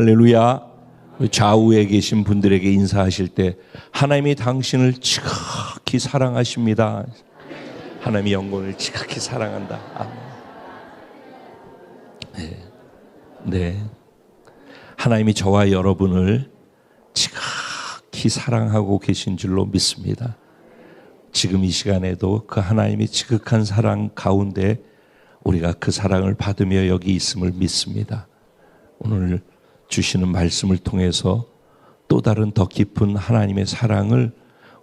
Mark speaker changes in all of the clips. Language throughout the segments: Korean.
Speaker 1: 할렐루야. 좌우에 계신 분들에게 인사하실 때 하나님이 당신을 지극히 사랑하십니다. 하나님이 영혼을 지극히 사랑한다. 아멘. 네. 하나님이 저와 여러분을 지극히 사랑하고 계신 줄로 믿습니다. 지금 이 시간에도 그 하나님이 지극한 사랑 가운데 우리가 그 사랑을 받으며 여기 있음을 믿습니다. 오늘 주시는 말씀을 통해서 또 다른 더 깊은 하나님의 사랑을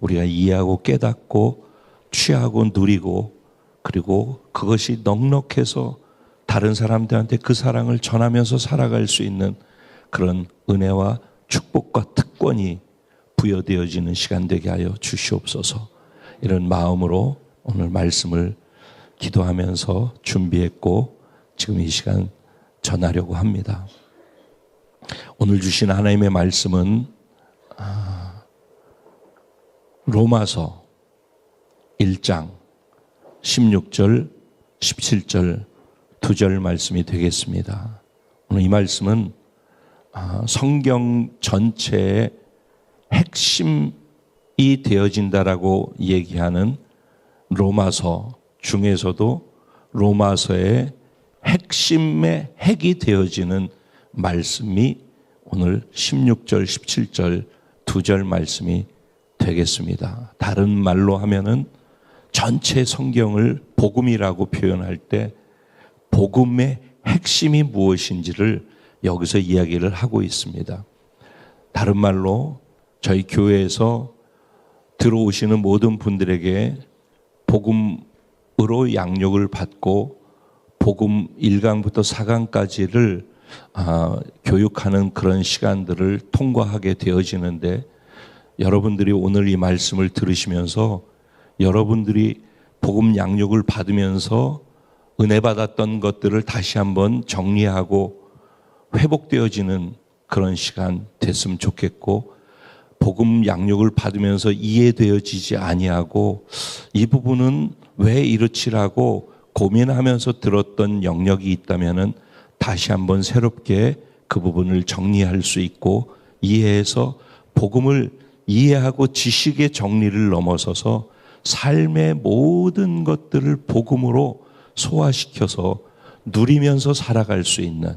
Speaker 1: 우리가 이해하고 깨닫고 취하고 누리고, 그리고 그것이 넉넉해서 다른 사람들한테 그 사랑을 전하면서 살아갈 수 있는 그런 은혜와 축복과 특권이 부여되어지는 시간 되게 하여 주시옵소서. 이런 마음으로 오늘 말씀을 기도하면서 준비했고 지금 이 시간 전하려고 합니다. 오늘 주신 하나님의 말씀은 로마서 1장 16절 17절 2절 말씀이 되겠습니다. 오늘 이 말씀은 성경 전체의 핵심이 되어진다라고 얘기하는 로마서 중에서도 로마서의 핵심의 핵이 되어지는 말씀이 오늘 16절, 17절 2절 말씀이 되겠습니다. 다른 말로 하면은 전체 성경을 복음이라고 표현할 때 복음의 핵심이 무엇인지를 여기서 이야기를 하고 있습니다. 다른 말로 저희 교회에서 들어오시는 모든 분들에게 복음으로 양육을 받고 복음 1강부터 4강까지를 교육하는 그런 시간들을 통과하게 되어지는데, 여러분들이 오늘 이 말씀을 들으시면서 여러분들이 복음 양육을 받으면서 은혜 받았던 것들을 다시 한번 정리하고 회복되어지는 그런 시간 됐으면 좋겠고, 복음 양육을 받으면서 이해되어지지 아니하고 이 부분은 왜 이렇지라고 고민하면서 들었던 영역이 있다면은 다시 한번 새롭게 그 부분을 정리할 수 있고 이해해서 복음을 이해하고 지식의 정리를 넘어서서 삶의 모든 것들을 복음으로 소화시켜서 누리면서 살아갈 수 있는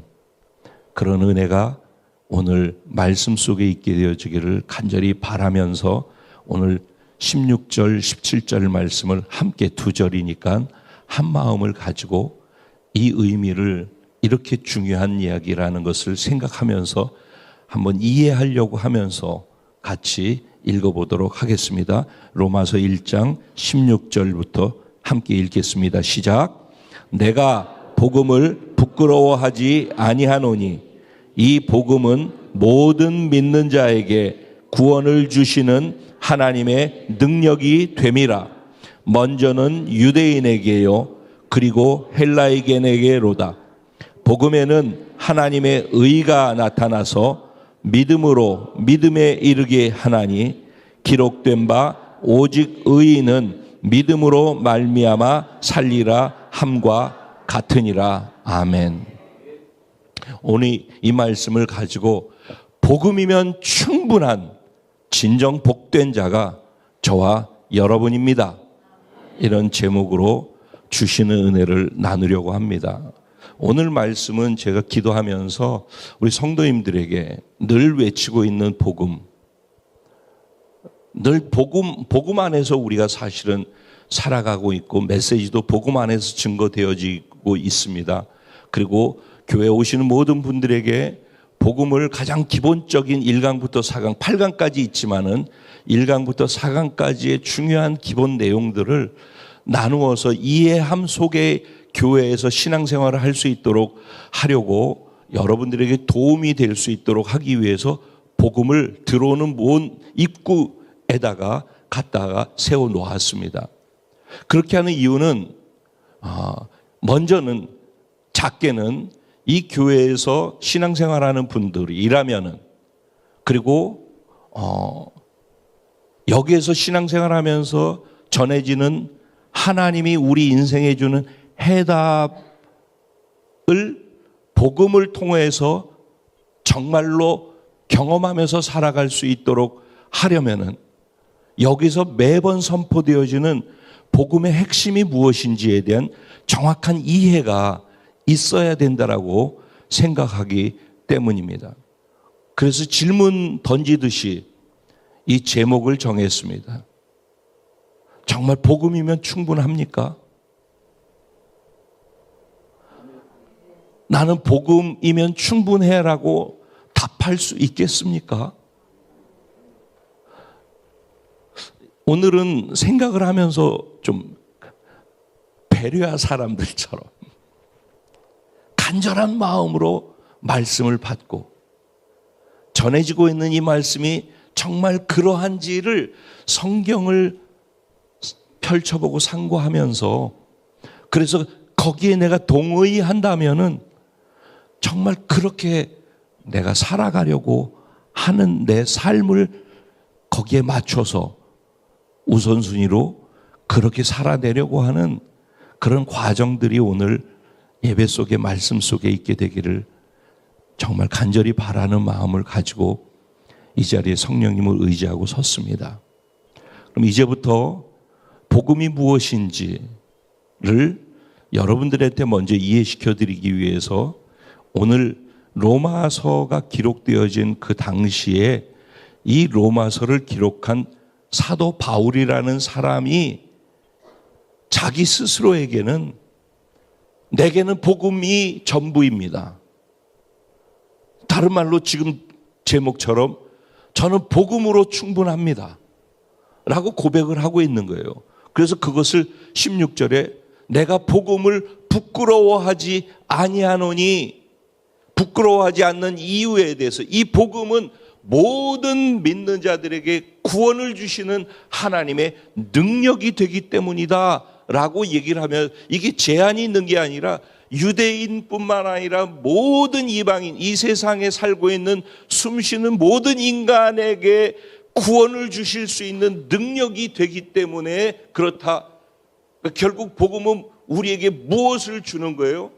Speaker 1: 그런 은혜가 오늘 말씀 속에 있게 되어지기를 간절히 바라면서 오늘 16절, 17절 말씀을 함께 2절이니까 한 마음을 가지고 이 의미를 이렇게 중요한 이야기라는 것을 생각하면서 한번 이해하려고 하면서 같이 읽어보도록 하겠습니다. 로마서 1장 16절부터 함께 읽겠습니다. 시작. 내가 복음을 부끄러워하지 아니하노니 이 복음은 모든 믿는 자에게 구원을 주시는 하나님의 능력이 됨이라. 먼저는 유대인에게요 그리고 헬라인에게로다. 복음에는 하나님의 의가 나타나서 믿음으로 믿음에 이르게 하나니 기록된 바 오직 의인은 믿음으로 말미암아 살리라 함과 같으니라. 아멘. 오늘 이 말씀을 가지고 복음이면 충분한 진정 복된 자가 저와 여러분입니다. 이런 제목으로 주시는 은혜를 나누려고 합니다. 오늘 말씀은 제가 기도하면서 우리 성도님들에게 늘 외치고 있는 복음, 늘 복음 안에서 우리가 사실은 살아가고 있고 메시지도 복음 안에서 증거되어지고 있습니다. 그리고 교회 오시는 모든 분들에게 복음을 가장 기본적인 1강부터 4강, 8강까지 있지만은 1강부터 4강까지의 중요한 기본 내용들을 나누어서 이해함 속에 교회에서 신앙생활을 할 수 있도록 하려고 여러분들에게 도움이 될 수 있도록 하기 위해서 복음을 들어오는 모든 입구에다가 갖다가 세워 놓았습니다. 그렇게 하는 이유는 먼저는 작게는 이 교회에서 신앙생활하는 분들이 일하면은 그리고 여기에서 신앙생활하면서 전해지는 하나님이 우리 인생에 주는 해답을 복음을 통해서 정말로 경험하면서 살아갈 수 있도록 하려면은 여기서 매번 선포되어지는 복음의 핵심이 무엇인지에 대한 정확한 이해가 있어야 된다라고 생각하기 때문입니다. 그래서 질문 던지듯이 이 제목을 정했습니다. 정말 복음이면 충분합니까? 나는 복음이면 충분해라고 답할 수 있겠습니까? 오늘은 생각을 하면서 좀 배려한 사람들처럼 간절한 마음으로 말씀을 받고 전해지고 있는 이 말씀이 정말 그러한지를 성경을 펼쳐보고 상고하면서, 그래서 거기에 내가 동의한다면은 정말 그렇게 내가 살아가려고 하는 내 삶을 거기에 맞춰서 우선순위로 그렇게 살아내려고 하는 그런 과정들이 오늘 예배 속에, 말씀 속에 있게 되기를 정말 간절히 바라는 마음을 가지고 이 자리에 성령님을 의지하고 섰습니다. 그럼 이제부터 복음이 무엇인지를 여러분들한테 먼저 이해시켜 드리기 위해서 오늘 로마서가 기록되어진 그 당시에 이 로마서를 기록한 사도 바울이라는 사람이 자기 스스로에게는 내게는 복음이 전부입니다. 다른 말로 지금 제목처럼 저는 복음으로 충분합니다 라고 고백을 하고 있는 거예요. 그래서 그것을 16절에 내가 복음을 부끄러워하지 아니하노니, 부끄러워하지 않는 이유에 대해서, 이 복음은 모든 믿는 자들에게 구원을 주시는 하나님의 능력이 되기 때문이다 라고 얘기를 하면, 이게 제한이 있는 게 아니라 유대인뿐만 아니라 모든 이방인, 이 세상에 살고 있는 숨쉬는 모든 인간에게 구원을 주실 수 있는 능력이 되기 때문에 그렇다. 결국 복음은 우리에게 무엇을 주는 거예요?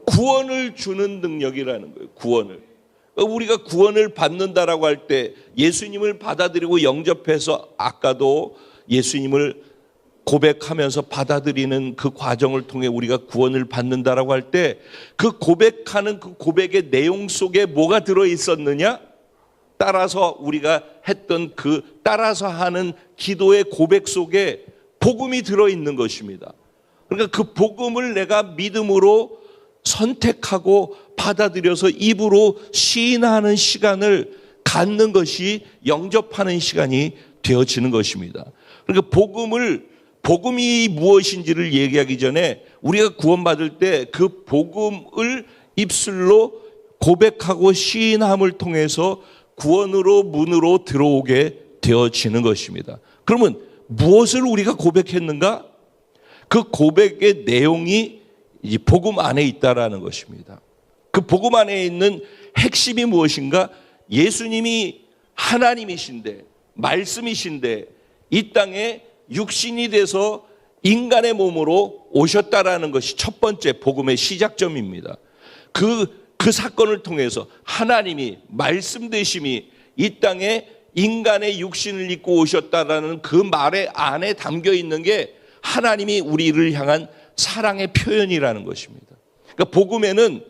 Speaker 1: 구원을 주는 능력이라는 거예요. 구원을. 우리가 구원을 받는다라고 할 때 예수님을 받아들이고 영접해서, 아까도 예수님을 고백하면서 받아들이는 그 과정을 통해 우리가 구원을 받는다라고 할 때 그 고백하는 그 고백의 내용 속에 뭐가 들어 있었느냐? 따라서 우리가 했던 그 따라서 하는 기도의 고백 속에 복음이 들어 있는 것입니다. 그러니까 그 복음을 내가 믿음으로 선택하고 받아들여서 입으로 시인하는 시간을 갖는 것이 영접하는 시간이 되어지는 것입니다. 그러니까 복음이 무엇인지를 얘기하기 전에 우리가 구원받을 때 그 복음을 입술로 고백하고 시인함을 통해서 구원으로 문으로 들어오게 되어지는 것입니다. 그러면 무엇을 우리가 고백했는가? 그 고백의 내용이 이 복음 안에 있다라는 것입니다. 그 복음 안에 있는 핵심이 무엇인가? 예수님이 하나님이신데, 말씀이신데 이 땅에 육신이 돼서 인간의 몸으로 오셨다라는 것이 첫 번째 복음의 시작점입니다. 그 사건을 통해서 하나님이, 말씀 되심이 이 땅에 인간의 육신을 입고 오셨다라는 그 말의 안에 담겨 있는 게 하나님이 우리를 향한 사랑의 표현이라는 것입니다. 그러니까 복음에는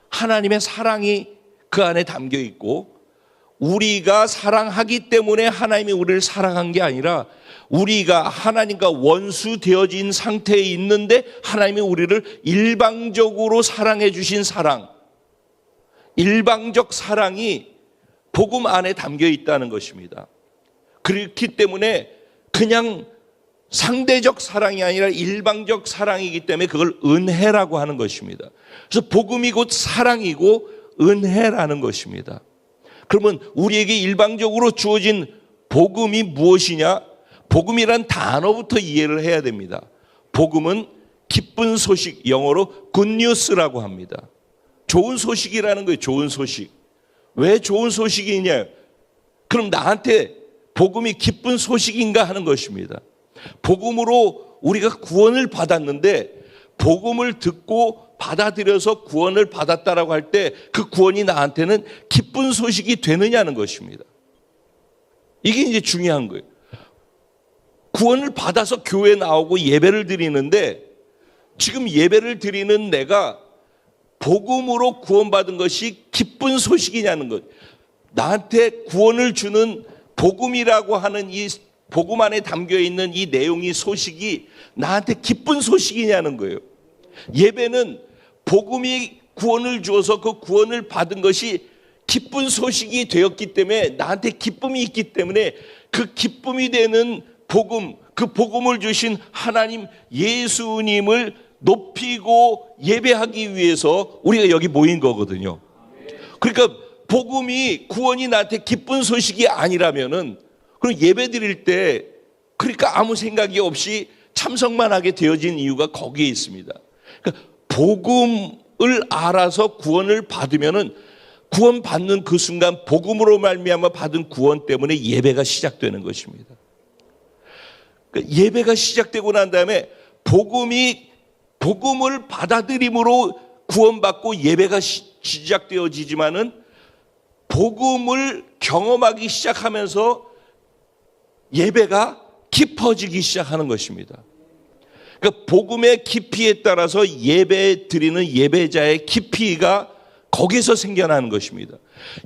Speaker 1: 하나님의 사랑이 그 안에 담겨 있고, 우리가 사랑하기 때문에 하나님이 우리를 사랑한 게 아니라 우리가 하나님과 원수 되어진 상태에 있는데 하나님이 우리를 일방적으로 사랑해 주신 사랑, 일방적 사랑이 복음 안에 담겨 있다는 것입니다. 그렇기 때문에 그냥 상대적 사랑이 아니라 일방적 사랑이기 때문에 그걸 은혜라고 하는 것입니다. 그래서 복음이 곧 사랑이고 은혜라는 것입니다. 그러면 우리에게 일방적으로 주어진 복음이 무엇이냐? 복음이란 단어부터 이해를 해야 됩니다. 복음은 기쁜 소식, 영어로 굿뉴스라고 합니다. 좋은 소식이라는 거예요. 좋은 소식. 왜 좋은 소식이냐? 그럼 나한테 복음이 기쁜 소식인가 하는 것입니다. 복음으로 우리가 구원을 받았는데 복음을 듣고 받아들여서 구원을 받았다라고 할 때 그 구원이 나한테는 기쁜 소식이 되느냐는 것입니다. 이게 이제 중요한 거예요. 구원을 받아서 교회에 나오고 예배를 드리는데 지금 예배를 드리는 내가 복음으로 구원받은 것이 기쁜 소식이냐는 것. 나한테 구원을 주는 복음이라고 하는 이 복음 안에 담겨 있는 이 내용이 소식이 나한테 기쁜 소식이냐는 거예요. 예배는 복음이 구원을 주어서 그 구원을 받은 것이 기쁜 소식이 되었기 때문에 나한테 기쁨이 있기 때문에 그 기쁨이 되는 복음, 그 복음을 주신 하나님 예수님을 높이고 예배하기 위해서 우리가 여기 모인 거거든요. 그러니까 복음이 구원이 나한테 기쁜 소식이 아니라면은 그럼 예배 드릴 때 그러니까 아무 생각이 없이 참석만 하게 되어진 이유가 거기에 있습니다. 그러니까 복음을 알아서 구원을 받으면은 구원 받는 그 순간 복음으로 말미암아 받은 구원 때문에 예배가 시작되는 것입니다. 그러니까 예배가 시작되고 난 다음에 복음을 받아들임으로 구원받고 예배가 시작되어지지만은 복음을 경험하기 시작하면서 예배가 깊어지기 시작하는 것입니다. 그러니까 복음의 깊이에 따라서 예배 드리는 예배자의 깊이가 거기서 생겨나는 것입니다.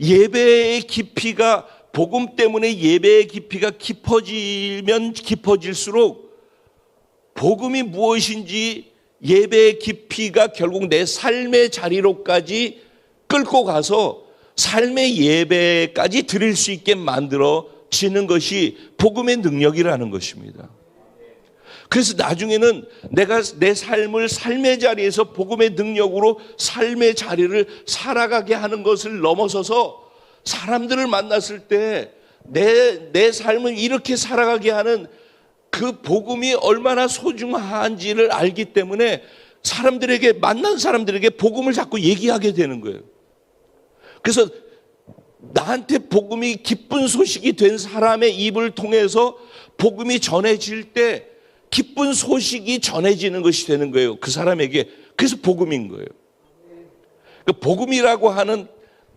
Speaker 1: 예배의 깊이가 복음 때문에 예배의 깊이가 깊어지면 깊어질수록 복음이 무엇인지 예배의 깊이가 결국 내 삶의 자리로까지 끌고 가서 삶의 예배까지 드릴 수 있게 만들어지는 것이 복음의 능력이라는 것입니다. 그래서 나중에는 내가 내 삶을 삶의 자리에서 복음의 능력으로 삶의 자리를 살아가게 하는 것을 넘어서서 사람들을 만났을 때 내 삶을 이렇게 살아가게 하는 그 복음이 얼마나 소중한지를 알기 때문에 만난 사람들에게 복음을 자꾸 얘기하게 되는 거예요. 그래서 나한테 복음이 기쁜 소식이 된 사람의 입을 통해서 복음이 전해질 때 기쁜 소식이 전해지는 것이 되는 거예요. 그 사람에게. 그래서 복음인 거예요. 그러니까 복음이라고 하는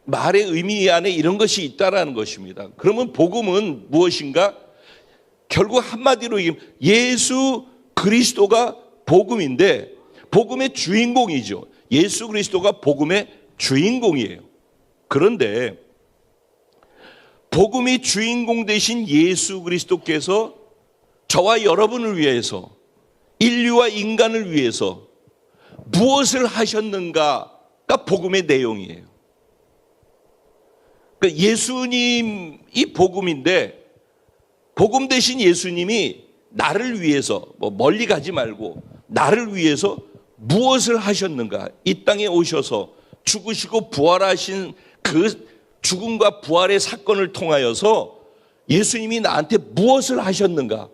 Speaker 1: 말의 의미 안에 이런 것이 있다라는 것입니다. 그러면 복음은 무엇인가? 결국 한마디로 얘기하면 예수 그리스도가 복음인데 복음의 주인공이죠. 예수 그리스도가 복음의 주인공이에요. 그런데 복음이 주인공 되신 예수 그리스도께서 저와 여러분을 위해서 인류와 인간을 위해서 무엇을 하셨는가가 복음의 내용이에요. 그러니까 예수님이 복음인데 복음 대신 예수님이 나를 위해서 멀리 가지 말고 나를 위해서 무엇을 하셨는가? 이 땅에 오셔서 죽으시고 부활하신 그 죽음과 부활의 사건을 통하여서 예수님이 나한테 무엇을 하셨는가?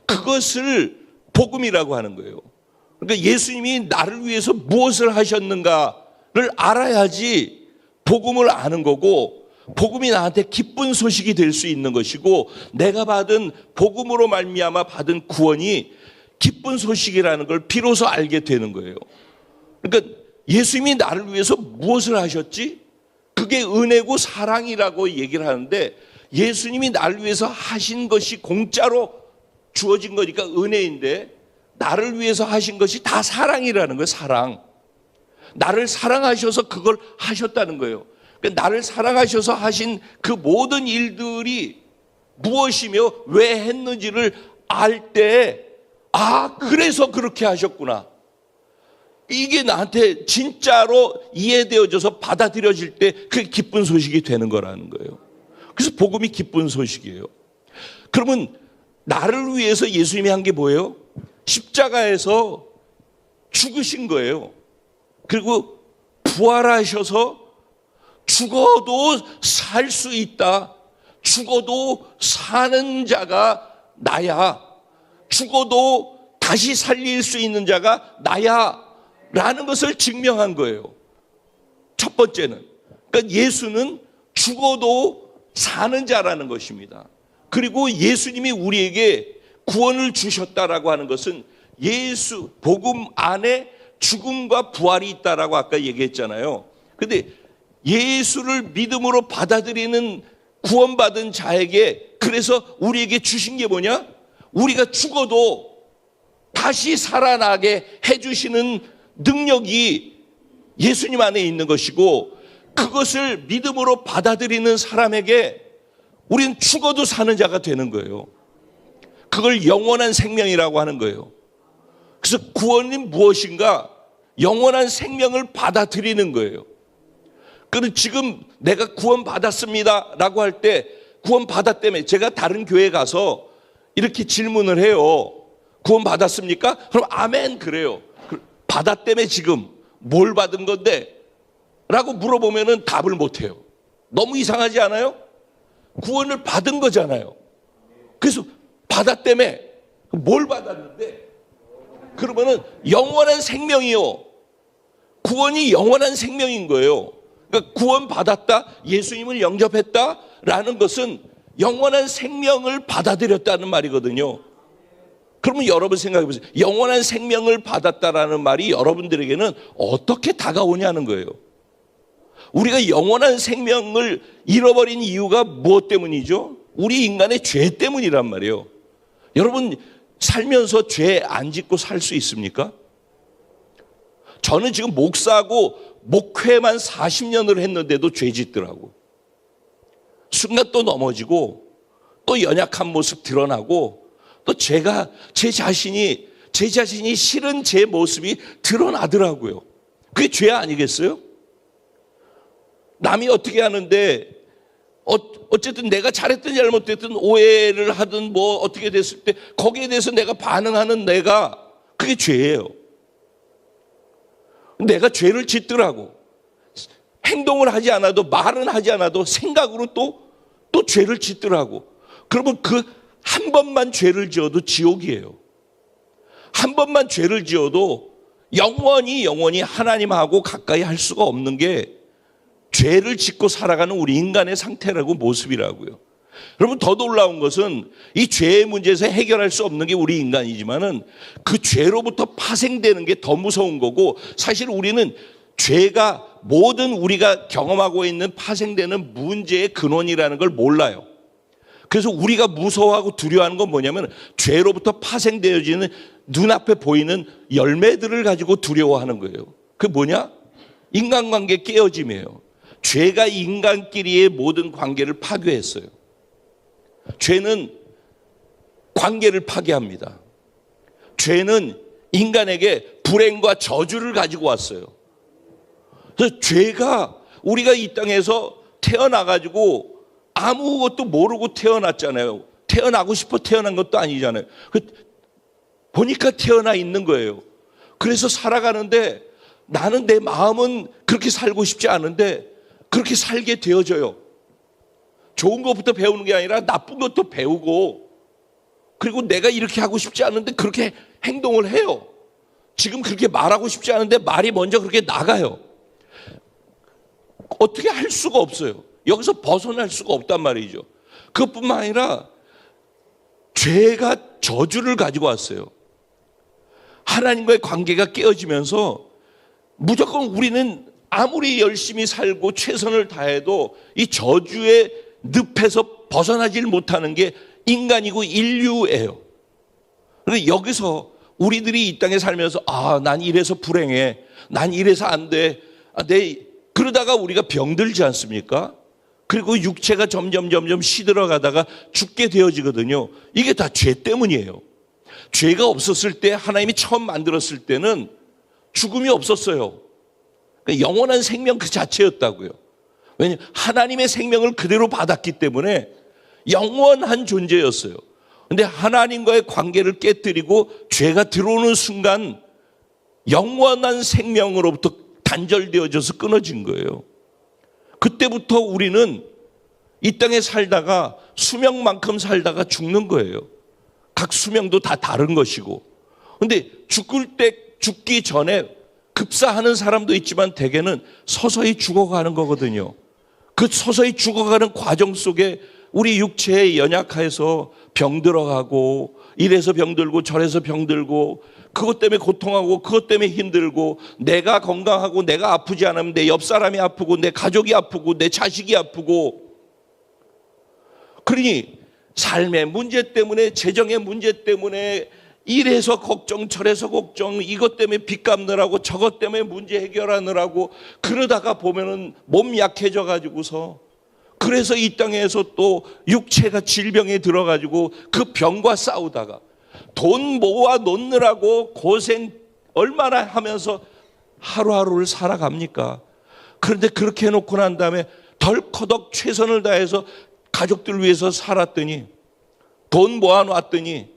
Speaker 1: 그것을 복음이라고 하는 거예요. 그러니까 예수님이 나를 위해서 무엇을 하셨는가를 알아야지 복음을 아는 거고 복음이 나한테 기쁜 소식이 될 수 있는 것이고 내가 받은 복음으로 말미암아 받은 구원이 기쁜 소식이라는 걸 비로소 알게 되는 거예요. 그러니까 예수님이 나를 위해서 무엇을 하셨지? 그게 은혜고 사랑이라고 얘기를 하는데 예수님이 나를 위해서 하신 것이 공짜로 주어진 거니까 은혜인데 나를 위해서 하신 것이 다 사랑이라는 거예요. 사랑. 나를 사랑하셔서 그걸 하셨다는 거예요. 그러니까 나를 사랑하셔서 하신 그 모든 일들이 무엇이며 왜 했는지를 알 때 그래서 그렇게 하셨구나. 이게 나한테 진짜로 이해되어져서 받아들여질 때 그게 기쁜 소식이 되는 거라는 거예요. 그래서 복음이 기쁜 소식이에요. 그러면 나를 위해서 예수님이 한 게 뭐예요? 십자가에서 죽으신 거예요. 그리고 부활하셔서 죽어도 살 수 있다. 죽어도 사는 자가 나야. 죽어도 다시 살릴 수 있는 자가 나야. 라는 것을 증명한 거예요. 첫 번째는. 그러니까 예수는 죽어도 사는 자라는 것입니다. 그리고 예수님이 우리에게 구원을 주셨다라고 하는 것은 복음 안에 죽음과 부활이 있다라고 아까 얘기했잖아요. 근데 예수를 믿음으로 받아들이는 구원받은 자에게 그래서 우리에게 주신 게 뭐냐? 우리가 죽어도 다시 살아나게 해주시는 능력이 예수님 안에 있는 것이고, 그것을 믿음으로 받아들이는 사람에게 우리는 죽어도 사는 자가 되는 거예요. 그걸 영원한 생명이라고 하는 거예요. 그래서 구원이 무엇인가? 영원한 생명을 받아들이는 거예요. 그럼 지금 내가 구원 받았습니다 라고 할 때, 구원 받았다며 제가 다른 교회 가서 이렇게 질문을 해요. 구원 받았습니까? 그럼 아멘 그래요. 받았다며 지금 뭘 받은 건데? 라고 물어보면은 답을 못 해요. 너무 이상하지 않아요? 구원을 받은 거잖아요. 그래서 받았다며 뭘 받았는데? 그러면은 영원한 생명이요. 구원이 영원한 생명인 거예요. 그러니까 구원 받았다, 예수님을 영접했다라는 것은 영원한 생명을 받아들였다는 말이거든요. 그러면 여러분 생각해 보세요. 영원한 생명을 받았다라는 말이 여러분들에게는 어떻게 다가오냐는 거예요. 우리가 영원한 생명을 잃어버린 이유가 무엇 때문이죠? 우리 인간의 죄 때문이란 말이에요. 여러분 살면서 죄 안 짓고 살 수 있습니까? 저는 지금 목사하고 목회만 40년을 했는데도 죄 짓더라고. 순간 또 넘어지고 또 연약한 모습 드러나고 또 제 자신이 싫은 제 모습이 드러나더라고요. 그게 죄 아니겠어요? 남이 어떻게 하는데 어쨌든 내가 잘했든 잘못됐든 오해를 하든 뭐 어떻게 됐을 때 거기에 대해서 내가 반응하는 그게 죄예요. 내가 죄를 짓더라고. 행동을 하지 않아도 말은 하지 않아도 생각으로 또 죄를 짓더라고. 그러면 한 번만 죄를 지어도 지옥이에요. 한 번만 죄를 지어도 영원히 하나님하고 가까이 할 수가 없는 게 죄를 짓고 살아가는 우리 인간의 상태라고, 모습이라고요. 여러분 더 놀라운 것은 이 죄의 문제에서 해결할 수 없는 게 우리 인간이지만은 그 죄로부터 파생되는 게 더 무서운 거고, 사실 우리는 죄가 모든 우리가 경험하고 있는 파생되는 문제의 근원이라는 걸 몰라요. 그래서 우리가 무서워하고 두려워하는 건 뭐냐면 죄로부터 파생되어지는 눈앞에 보이는 열매들을 가지고 두려워하는 거예요. 그게 뭐냐? 인간관계 깨어짐이에요. 죄가 인간끼리의 모든 관계를 파괴했어요. 죄는 관계를 파괴합니다. 죄는 인간에게 불행과 저주를 가지고 왔어요. 그래서 죄가, 우리가 이 땅에서 태어나가지고 아무것도 모르고 태어났잖아요. 태어나고 싶어 태어난 것도 아니잖아요. 보니까 태어나 있는 거예요. 그래서 살아가는데 나는 내 마음은 그렇게 살고 싶지 않은데 그렇게 살게 되어져요. 좋은 것부터 배우는 게 아니라 나쁜 것도 배우고, 그리고 내가 이렇게 하고 싶지 않은데 그렇게 행동을 해요. 지금 그렇게 말하고 싶지 않은데 말이 먼저 그렇게 나가요. 어떻게 할 수가 없어요. 여기서 벗어날 수가 없단 말이죠. 그것뿐만 아니라 죄가 저주를 가지고 왔어요. 하나님과의 관계가 깨어지면서 무조건 우리는 아무리 열심히 살고 최선을 다해도 이 저주의 늪에서 벗어나질 못하는 게 인간이고 인류예요. 그런데 여기서 우리들이 이 땅에 살면서 난 이래서 불행해, 난 이래서 안 돼, 그러다가 우리가 병들지 않습니까? 그리고 육체가 점점 시들어가다가 죽게 되어지거든요. 이게 다 죄 때문이에요. 죄가 없었을 때, 하나님이 처음 만들었을 때는 죽음이 없었어요. 영원한 생명 그 자체였다고요. 왜냐하면 하나님의 생명을 그대로 받았기 때문에 영원한 존재였어요. 그런데 하나님과의 관계를 깨뜨리고 죄가 들어오는 순간 영원한 생명으로부터 단절되어져서 끊어진 거예요. 그때부터 우리는 이 땅에 살다가 수명만큼 살다가 죽는 거예요. 각 수명도 다 다른 것이고. 그런데 죽기 전에 급사하는 사람도 있지만 대개는 서서히 죽어가는 거거든요. 그 서서히 죽어가는 과정 속에 우리 육체의 연약해서 병들어가고, 이래서 병들고 저래서 병들고, 그것 때문에 고통하고 그것 때문에 힘들고, 내가 건강하고 내가 아프지 않으면 내 옆 사람이 아프고 내 가족이 아프고 내 자식이 아프고, 그러니 삶의 문제 때문에, 재정의 문제 때문에, 이래서 걱정 저래서 걱정, 이것 때문에 빚 갚느라고 저것 때문에 문제 해결하느라고 그러다가 보면은 몸 약해져 가지고서, 그래서 이 땅에서 또 육체가 질병에 들어가지고 그 병과 싸우다가 돈 모아 놓느라고 고생 얼마나 하면서 하루하루를 살아갑니까? 그런데 그렇게 해놓고 난 다음에 덜커덕 최선을 다해서 가족들 위해서 살았더니, 돈 모아놨더니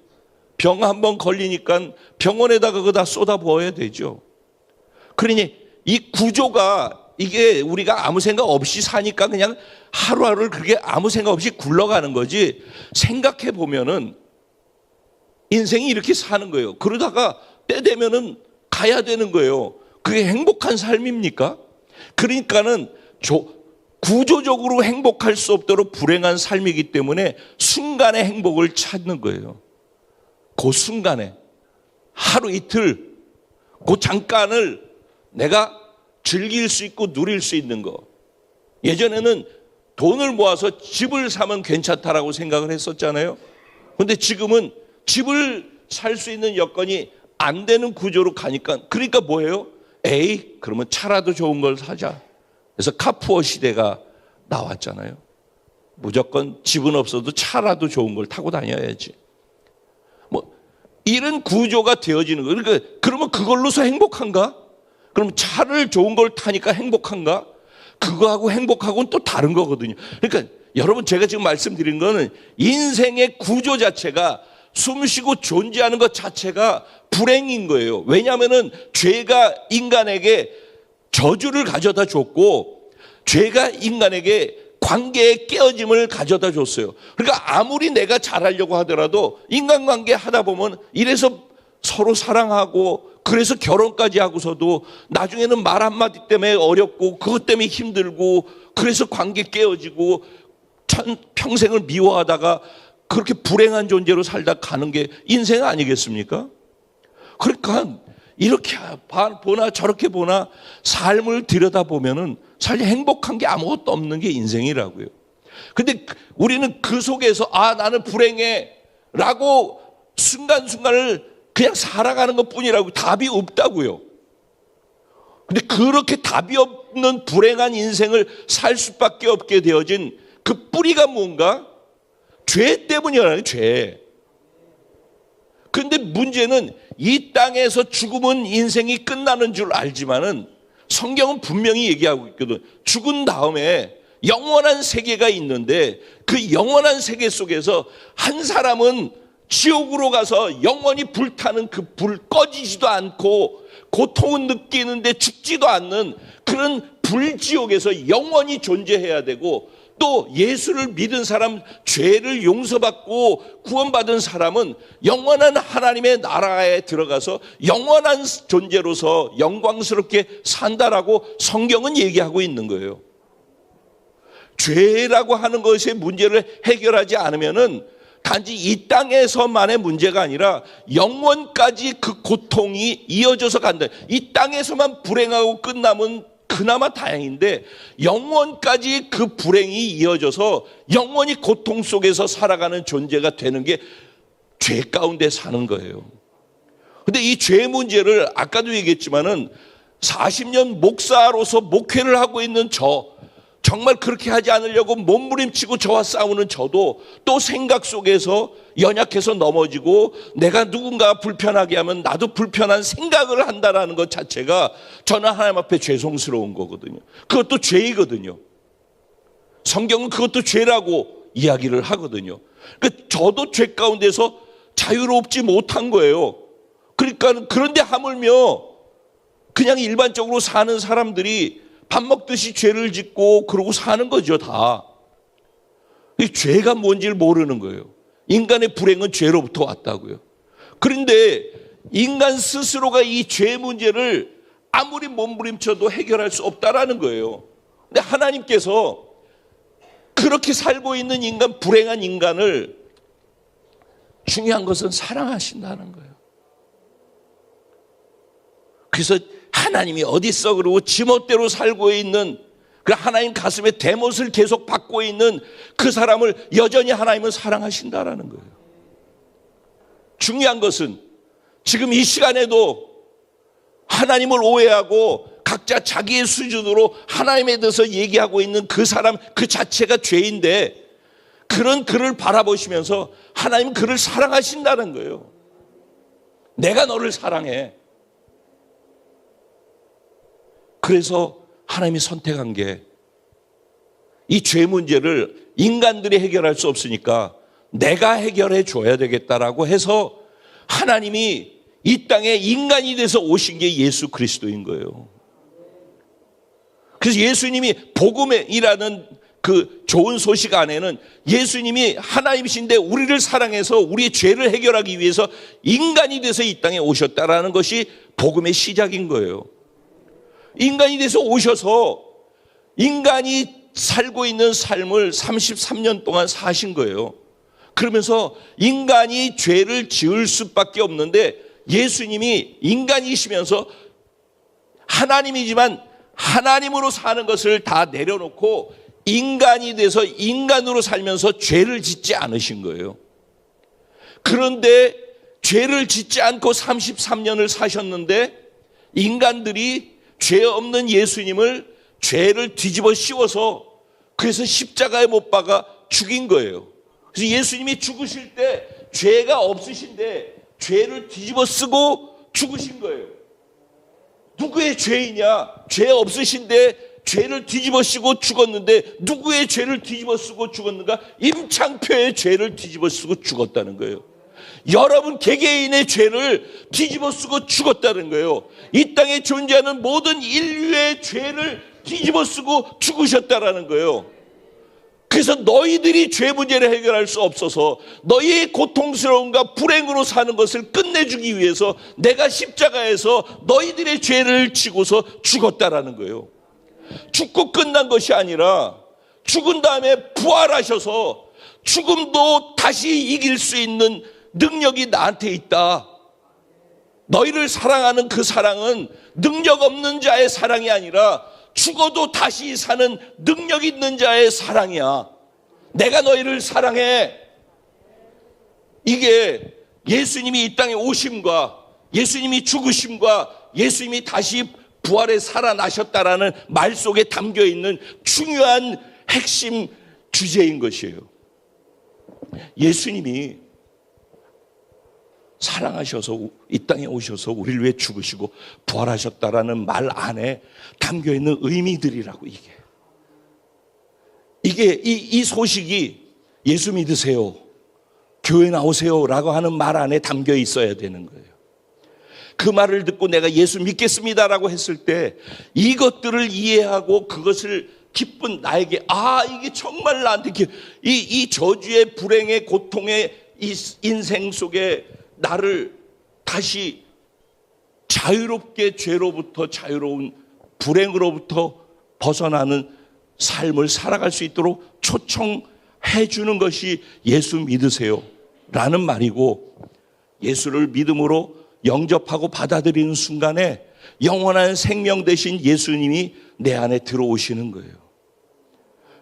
Speaker 1: 병 한번 걸리니까 병원에다가 그거 다 쏟아부어야 되죠. 그러니 이 구조가, 이게 우리가 아무 생각 없이 사니까 그냥 하루하루를 그렇게 아무 생각 없이 굴러가는 거지, 생각해 보면은 인생이 이렇게 사는 거예요. 그러다가 때 되면은 가야 되는 거예요. 그게 행복한 삶입니까? 그러니까는 구조적으로 행복할 수 없도록 불행한 삶이기 때문에 순간의 행복을 찾는 거예요. 그 순간에, 하루 이틀, 그 잠깐을 내가 즐길 수 있고 누릴 수 있는 거. 예전에는 돈을 모아서 집을 사면 괜찮다라고 생각을 했었잖아요. 그런데 지금은 집을 살 수 있는 여건이 안 되는 구조로 가니까, 그러니까 뭐예요? 에이, 그러면 차라도 좋은 걸 사자. 그래서 카푸어 시대가 나왔잖아요. 무조건 집은 없어도 차라도 좋은 걸 타고 다녀야지. 뭐 이런 구조가 되어지는 거예요. 그러니까 그러면 그걸로서 행복한가? 그럼 차를 좋은 걸 타니까 행복한가? 그거하고 행복하고는 또 다른 거거든요. 그러니까 여러분, 제가 지금 말씀드린 거는 인생의 구조 자체가, 숨쉬고 존재하는 것 자체가 불행인 거예요. 왜냐하면은 죄가 인간에게 저주를 가져다 줬고, 죄가 인간에게 관계의 깨어짐을 가져다 줬어요. 그러니까 아무리 내가 잘하려고 하더라도 인간관계 하다 보면 이래서 서로 사랑하고, 그래서 결혼까지 하고서도 나중에는 말 한마디 때문에 어렵고 그것 때문에 힘들고, 그래서 관계 깨어지고 평생을 미워하다가 그렇게 불행한 존재로 살다 가는 게 인생 아니겠습니까? 그러니까 이렇게 보나 저렇게 보나 삶을 들여다보면은 사실 행복한 게 아무것도 없는 게 인생이라고요. 근데 우리는 그 속에서 나는 불행해 라고 순간순간을 그냥 살아가는 것 뿐이라고, 답이 없다고요. 근데 그렇게 답이 없는 불행한 인생을 살 수밖에 없게 되어진 그 뿌리가 뭔가? 죄 때문이라는, 죄. 그런데 문제는 이 땅에서 죽으면 인생이 끝나는 줄 알지만은 성경은 분명히 얘기하고 있거든. 죽은 다음에 영원한 세계가 있는데, 그 영원한 세계 속에서 한 사람은 지옥으로 가서 영원히 불타는 그 불, 꺼지지도 않고 고통은 느끼는데 죽지도 않는 그런 불지옥에서 영원히 존재해야 되고, 또 예수를 믿은 사람, 죄를 용서받고 구원받은 사람은 영원한 하나님의 나라에 들어가서 영원한 존재로서 영광스럽게 산다라고 성경은 얘기하고 있는 거예요. 죄라고 하는 것의 문제를 해결하지 않으면은 단지 이 땅에서만의 문제가 아니라 영원까지 그 고통이 이어져서 간다. 이 땅에서만 불행하고 끝나면 그나마 다행인데, 영원까지 그 불행이 이어져서 영원히 고통 속에서 살아가는 존재가 되는 게 죄 가운데 사는 거예요. 근데 이 죄 문제를 아까도 얘기했지만은 40년 목사로서 목회를 하고 있는 정말 그렇게 하지 않으려고 몸부림치고 저와 싸우는 저도 또 생각 속에서 연약해서 넘어지고, 내가 누군가 불편하게 하면 나도 불편한 생각을 한다라는 것 자체가 저는 하나님 앞에 죄송스러운 거거든요. 그것도 죄이거든요. 성경은 그것도 죄라고 이야기를 하거든요. 그러니까 저도 죄 가운데서 자유롭지 못한 거예요. 그러니까 그런데 하물며 그냥 일반적으로 사는 사람들이 밥 먹듯이 죄를 짓고 그러고 사는 거죠, 다. 이 죄가 뭔지를 모르는 거예요. 인간의 불행은 죄로부터 왔다고요. 그런데 인간 스스로가 이 죄 문제를 아무리 몸부림쳐도 해결할 수 없다라는 거예요. 근데 하나님께서 그렇게 살고 있는 인간, 불행한 인간을, 중요한 것은 사랑하신다는 거예요. 그래서 하나님이 어디 있어 그러고 지멋대로 살고 있는, 그 하나님 가슴에 대못을 계속 받고 있는 그 사람을 여전히 하나님은 사랑하신다라는 거예요. 중요한 것은 지금 이 시간에도 하나님을 오해하고 각자 자기의 수준으로 하나님에 대해서 얘기하고 있는 그 사람 그 자체가 죄인데, 그런 그를 바라보시면서 하나님은 그를 사랑하신다는 거예요. 내가 너를 사랑해. 그래서 하나님이 선택한 게, 이 죄 문제를 인간들이 해결할 수 없으니까 내가 해결해 줘야 되겠다라고 해서 하나님이 이 땅에 인간이 돼서 오신 게 예수 그리스도인 거예요. 그래서 예수님이 복음이라는 그 좋은 소식 안에는 예수님이 하나님이신데 우리를 사랑해서 우리의 죄를 해결하기 위해서 인간이 돼서 이 땅에 오셨다라는 것이 복음의 시작인 거예요. 인간이 돼서 오셔서 인간이 살고 있는 삶을 33년 동안 사신 거예요. 그러면서 인간이 죄를 지을 수밖에 없는데 예수님이 인간이시면서 하나님이지만 하나님으로 사는 것을 다 내려놓고 인간이 돼서 인간으로 살면서 죄를 짓지 않으신 거예요. 그런데 죄를 짓지 않고 33년을 사셨는데 인간들이 죄 없는 예수님을 죄를 뒤집어 씌워서 그래서 십자가에 못 박아 죽인 거예요. 그래서 예수님이 죽으실 때 죄가 없으신데 죄를 뒤집어 쓰고 죽으신 거예요. 누구의 죄이냐? 죄 없으신데 죄를 뒤집어 쓰고 죽었는데 누구의 죄를 뒤집어 쓰고 죽었는가? 임창표의 죄를 뒤집어 쓰고 죽었다는 거예요. 여러분 개개인의 죄를 뒤집어 쓰고 죽었다는 거예요. 이 땅에 존재하는 모든 인류의 죄를 뒤집어 쓰고 죽으셨다라는 거예요. 그래서 너희들이 죄 문제를 해결할 수 없어서 너희의 고통스러움과 불행으로 사는 것을 끝내주기 위해서 내가 십자가에서 너희들의 죄를 지고서 죽었다라는 거예요. 죽고 끝난 것이 아니라 죽은 다음에 부활하셔서 죽음도 다시 이길 수 있는 능력이 나한테 있다. 너희를 사랑하는 그 사랑은 능력 없는 자의 사랑이 아니라 죽어도 다시 사는 능력 있는 자의 사랑이야. 내가 너희를 사랑해. 이게 예수님이 이 땅에 오심과 예수님이 죽으심과 예수님이 다시 부활에 살아나셨다라는 말 속에 담겨 있는 중요한 핵심 주제인 것이에요. 예수님이 사랑하셔서 이 땅에 오셔서 우리를 위해 죽으시고 부활하셨다라는 말 안에 담겨 있는 의미들이라고 이게 이 소식이 예수 믿으세요, 교회 나오세요라고 하는 말 안에 담겨 있어야 되는 거예요. 그 말을 듣고 내가 예수 믿겠습니다라고 했을 때 이것들을 이해하고 그것을 기쁜 나에게 이게 정말 나한테 이 저주의 불행의 고통의 이 인생 속에 나를 다시 자유롭게 죄로부터 자유로운 불행으로부터 벗어나는 삶을 살아갈 수 있도록 초청해 주는 것이 예수 믿으세요 라는 말이고, 예수를 믿음으로 영접하고 받아들이는 순간에 영원한 생명 되신 예수님이 내 안에 들어오시는 거예요.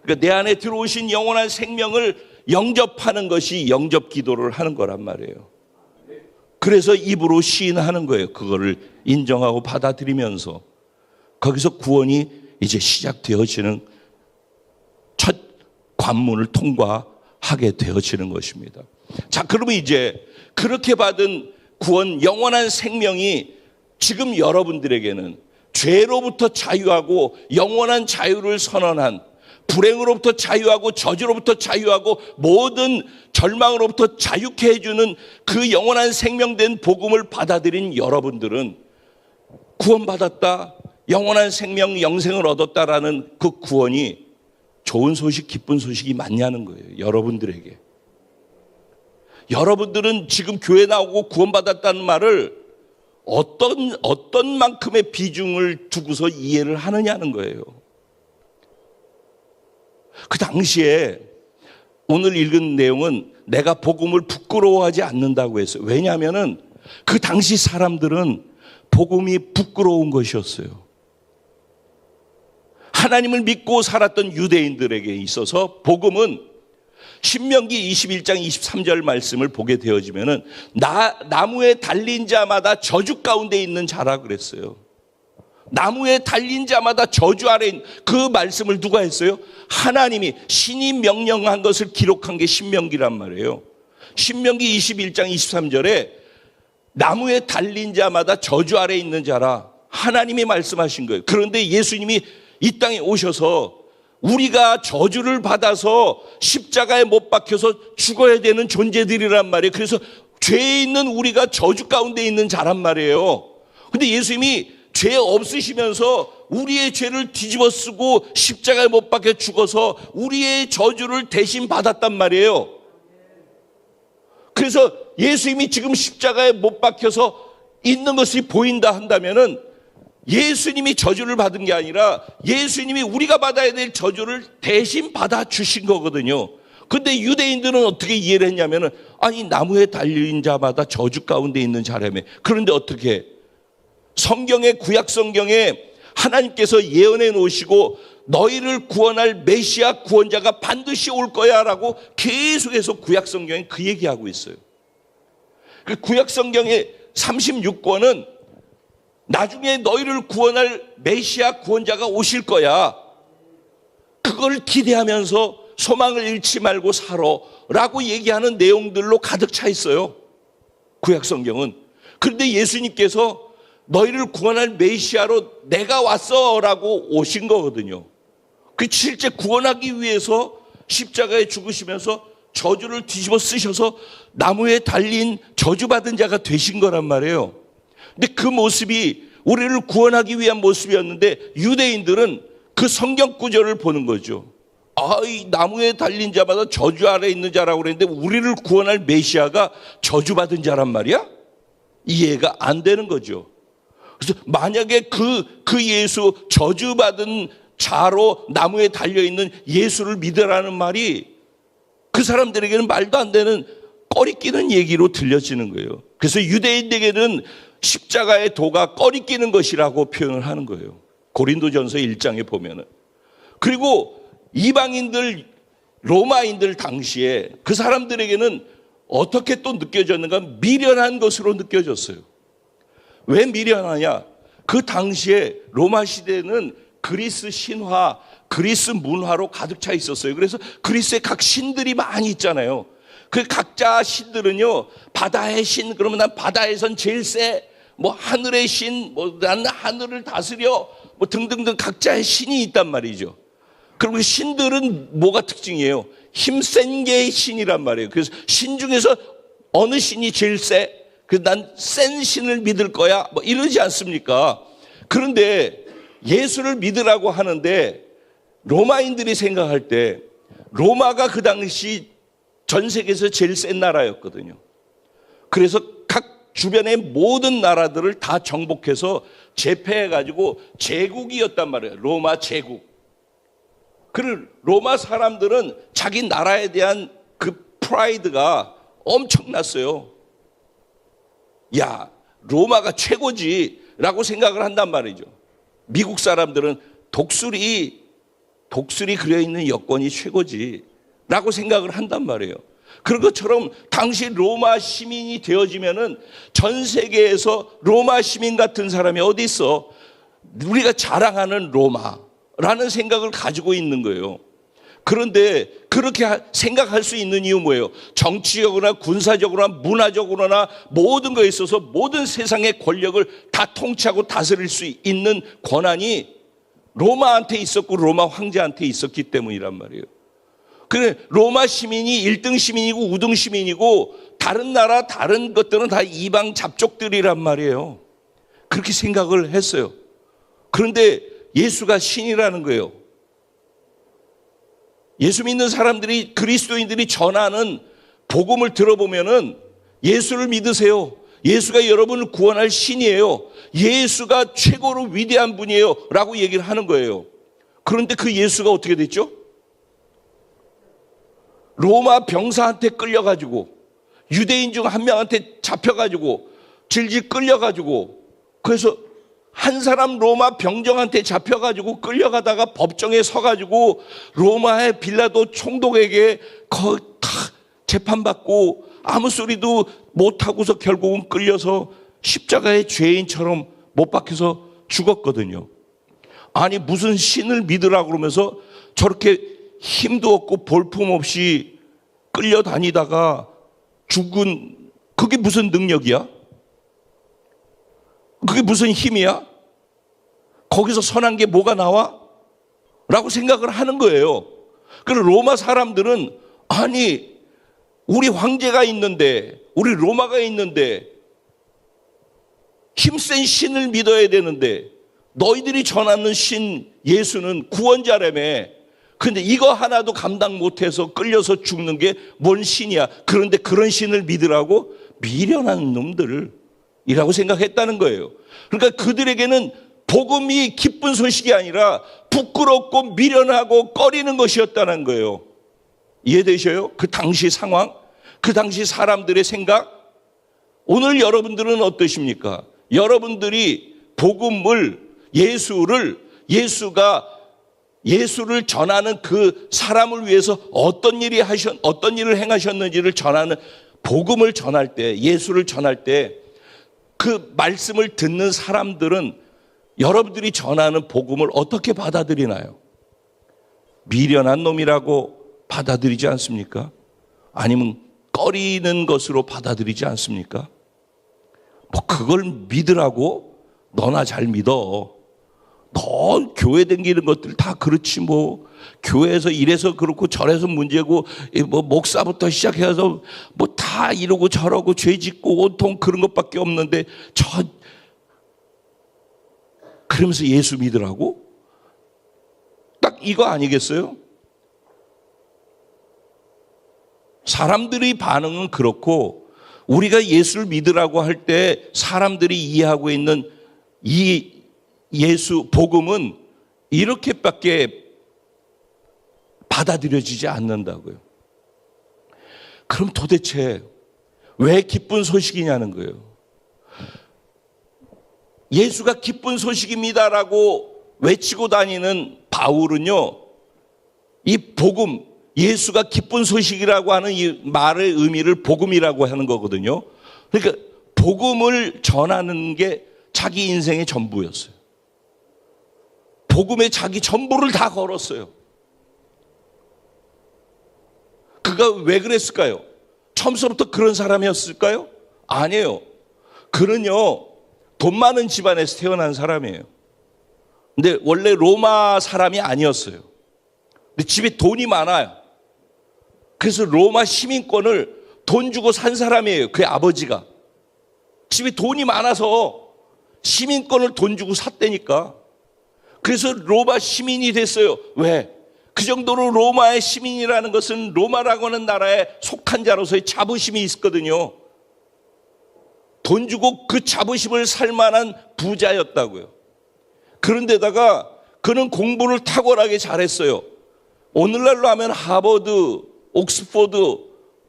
Speaker 1: 그러니까 내 안에 들어오신 영원한 생명을 영접하는 것이 영접 기도를 하는 거란 말이에요. 그래서 입으로 시인하는 거예요. 그거를 인정하고 받아들이면서 거기서 구원이 이제 시작되어지는 첫 관문을 통과하게 되어지는 것입니다. 자, 그러면 이제 그렇게 받은 구원, 영원한 생명이 지금 여러분들에게는 죄로부터 자유하고 영원한 자유를 선언한, 불행으로부터 자유하고 저주로부터 자유하고 모든 절망으로부터 자유케 해주는 그 영원한 생명된 복음을 받아들인 여러분들은 구원받았다, 영원한 생명, 영생을 얻었다라는 그 구원이 좋은 소식, 기쁜 소식이 맞냐는 거예요. 여러분들에게. 여러분들은 지금 교회 나오고 구원받았다는 말을 어떤 만큼의 비중을 두고서 이해를 하느냐는 거예요. 그 당시에 오늘 읽은 내용은 내가 복음을 부끄러워하지 않는다고 했어요. 왜냐하면은 그 당시 사람들은 복음이 부끄러운 것이었어요. 하나님을 믿고 살았던 유대인들에게 있어서 복음은 신명기 21장 23절 말씀을 보게 되어지면은 나무에 달린 자마다 저주 가운데 있는 자라 그랬어요. 나무에 달린 자마다 저주 아래 있는 그 말씀을 누가 했어요? 하나님이, 신이 명령한 것을 기록한 게 신명기란 말이에요. 신명기 21장 23절에 나무에 달린 자마다 저주 아래 있는 자라 하나님이 말씀하신 거예요. 그런데 예수님이 이 땅에 오셔서 우리가 저주를 받아서 십자가에 못 박혀서 죽어야 되는 존재들이란 말이에요. 그래서 죄에 있는 우리가 저주 가운데 있는 자란 말이에요. 근데 예수님이 죄 없으시면서 우리의 죄를 뒤집어 쓰고 십자가에 못 박혀 죽어서 우리의 저주를 대신 받았단 말이에요. 그래서 예수님이 지금 십자가에 못 박혀서 있는 것이 보인다 한다면은 예수님이 저주를 받은 게 아니라 예수님이 우리가 받아야 될 저주를 대신 받아 주신 거거든요. 근데 유대인들은 어떻게 이해를 했냐면은 아니 나무에 달린 자마다 저주 가운데 있는 자라며. 그런데 어떻게 성경의 구약 성경에 하나님께서 예언해 놓으시고 너희를 구원할 메시아 구원자가 반드시 올 거야라고 계속해서 구약 성경에 그 얘기하고 있어요. 그 구약 성경의 36권은 나중에 너희를 구원할 메시아 구원자가 오실 거야. 그걸 기대하면서 소망을 잃지 말고 살아라고 얘기하는 내용들로 가득 차 있어요. 구약 성경은. 그런데 예수님께서 너희를 구원할 메시아로 내가 왔어라고 오신 거거든요. 그 실제 구원하기 위해서 십자가에 죽으시면서 저주를 뒤집어 쓰셔서 나무에 달린 저주받은 자가 되신 거란 말이에요. 근데 그 모습이 우리를 구원하기 위한 모습이었는데 유대인들은 그 성경 구절을 보는 거죠. 이 나무에 달린 자마다 저주 아래 있는 자라고 그랬는데 우리를 구원할 메시아가 저주받은 자란 말이야? 이해가 안 되는 거죠. 그래서 만약에 그 예수, 저주받은 자로 나무에 달려있는 예수를 믿으라는 말이 그 사람들에게는 말도 안 되는 꺼리끼는 얘기로 들려지는 거예요. 그래서 유대인에게는 십자가의 도가 꺼리끼는 것이라고 표현을 하는 거예요. 고린도전서 1장에 보면은. 그리고 이방인들, 로마인들 당시에 그 사람들에게는 어떻게 또 느껴졌는가? 미련한 것으로 느껴졌어요. 왜 미련하냐? 그 당시에 로마 시대는 그리스 신화, 그리스 문화로 가득 차 있었어요. 그래서 그리스에 각 신들이 많이 있잖아요. 그 각자 신들은요, 바다의 신, 그러면 난 바다에선 제일 세, 하늘의 신, 난 하늘을 다스려, 등등등 각자의 신이 있단 말이죠. 그리고 신들은 뭐가 특징이에요? 힘센 게 신이란 말이에요. 그래서 신 중에서 어느 신이 제일 세? 난 센 신을 믿을 거야. 이러지 않습니까? 그런데 예수를 믿으라고 하는데 로마인들이 생각할 때 로마가 그 당시 전 세계에서 제일 센 나라였거든요. 그래서 각 주변의 모든 나라들을 다 정복해서 제패해가지고 제국이었단 말이에요. 로마 제국. 그 로마 사람들은 자기 나라에 대한 그 프라이드가 엄청났어요. 야, 로마가 최고지라고 생각을 한단 말이죠. 미국 사람들은 독수리 그려있는 여권이 최고지라고 생각을 한단 말이에요. 그런 것처럼 당시 로마 시민이 되어지면은 전 세계에서 로마 시민 같은 사람이 어디 있어? 우리가 자랑하는 로마라는 생각을 가지고 있는 거예요. 그런데 그렇게 생각할 수 있는 이유 뭐예요? 정치적으로나 군사적으로나 문화적으로나 모든 거에 있어서 모든 세상의 권력을 다 통치하고 다스릴 수 있는 권한이 로마한테 있었고 로마 황제한테 있었기 때문이란 말이에요. 그래 로마 시민이 1등 시민이고 2등 시민이고 다른 나라 다른 것들은 다 이방 잡족들이란 말이에요. 그렇게 생각을 했어요. 그런데 예수가 신이라는 거예요. 예수 믿는 사람들이 그리스도인들이 전하는 복음을 들어보면은 예수를 믿으세요. 예수가 여러분을 구원할 신이에요. 예수가 최고로 위대한 분이에요. 라고 얘기를 하는 거예요. 그런데 그 예수가 어떻게 됐죠? 로마 병사한테 끌려가지고 유대인 중 한 명한테 잡혀가지고 질질 끌려가지고 그래서 한 사람 로마 병정한테 잡혀가지고 끌려가다가 법정에 서가지고 로마의 빌라도 총독에게 다 재판받고 아무 소리도 못하고서 결국은 끌려서 십자가의 죄인처럼 못 박혀서 죽었거든요. 아니 무슨 신을 믿으라고 그러면서 저렇게 힘도 없고 볼품없이 끌려다니다가 죽은, 그게 무슨 능력이야? 그게 무슨 힘이야? 거기서 선한 게 뭐가 나와? 라고 생각을 하는 거예요. 그래서 로마 사람들은 아니 우리 황제가 있는데, 우리 로마가 있는데 힘센 신을 믿어야 되는데 너희들이 전하는 신 예수는 구원자라며. 근데 이거 하나도 감당 못해서 끌려서 죽는 게 뭔 신이야? 그런데 그런 신을 믿으라고? 미련한 놈들이라고 생각했다는 거예요. 그러니까 그들에게는 복음이 기쁜 소식이 아니라 부끄럽고 미련하고 꺼리는 것이었다는 거예요. 이해되셔요? 그 당시 상황, 그 당시 사람들의 생각. 오늘 여러분들은 어떠십니까? 여러분들이 복음을, 예수를 전하는 그 사람을 위해서 어떤 일을 행하셨는지를 전하는, 복음을 전할 때, 예수를 전할 때 그 말씀을 듣는 사람들은 여러분들이 전하는 복음을 어떻게 받아들이나요? 미련한 놈이라고 받아들이지 않습니까? 아니면 꺼리는 것으로 받아들이지 않습니까? 뭐 그걸 믿으라고? 너나 잘 믿어. 너 교회 다니는 것들 다 그렇지 뭐. 교회에서 이래서 그렇고 저래서 문제고, 뭐 목사부터 시작해서 뭐 다 이러고 저러고 죄 짓고 온통 그런 것밖에 없는데 그러면서 예수 믿으라고? 딱 이거 아니겠어요? 사람들의 반응은 그렇고, 우리가 예수를 믿으라고 할 때 사람들이 이해하고 있는 이 예수 복음은 이렇게밖에 받아들여지지 않는다고요. 그럼 도대체 왜 기쁜 소식이냐는 거예요. 예수가 기쁜 소식입니다라고 외치고 다니는 바울은요, 이 복음, 예수가 기쁜 소식이라고 하는 이 말의 의미를 복음이라고 하는 거거든요. 그러니까 복음을 전하는 게 자기 인생의 전부였어요. 복음에 자기 전부를 다 걸었어요. 그가 왜 그랬을까요? 처음부터 그런 사람이었을까요? 아니에요. 그는요, 돈 많은 집안에서 태어난 사람이에요. 근데 원래 로마 사람이 아니었어요. 근데 집에 돈이 많아요. 그래서 로마 시민권을 돈 주고 산 사람이에요. 그의 아버지가. 집에 돈이 많아서 시민권을 돈 주고 샀다니까. 그래서 로마 시민이 됐어요. 왜? 그 정도로 로마의 시민이라는 것은 로마라고 하는 나라에 속한 자로서의 자부심이 있었거든요. 돈 주고 그 자부심을 살 만한 부자였다고요. 그런데다가 그는 공부를 탁월하게 잘했어요. 오늘날로 하면 하버드, 옥스포드,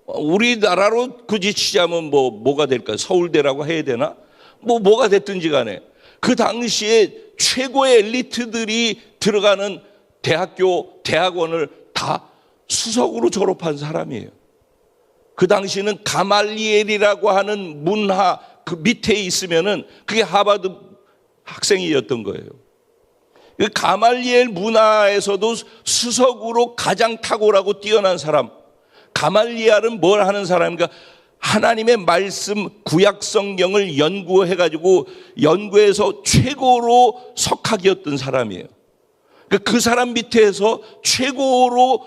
Speaker 1: 우리나라로 굳이 치자면 뭐가 될까요? 서울대라고 해야 되나? 뭐가 됐든지 간에 그 당시에 최고의 엘리트들이 들어가는 대학교, 대학원을 다 수석으로 졸업한 사람이에요. 그 당시는 가말리엘이라고 하는 문화 그 밑에 있으면은 그게 하버드 학생이었던 거예요. 가말리엘 문화에서도 수석으로 가장 탁월하고 뛰어난 사람. 가말리엘은 뭘 하는 사람인가? 하나님의 말씀 구약 성경을 연구해가지고 연구해서 최고로 석학이었던 사람이에요. 그 사람 밑에서 최고로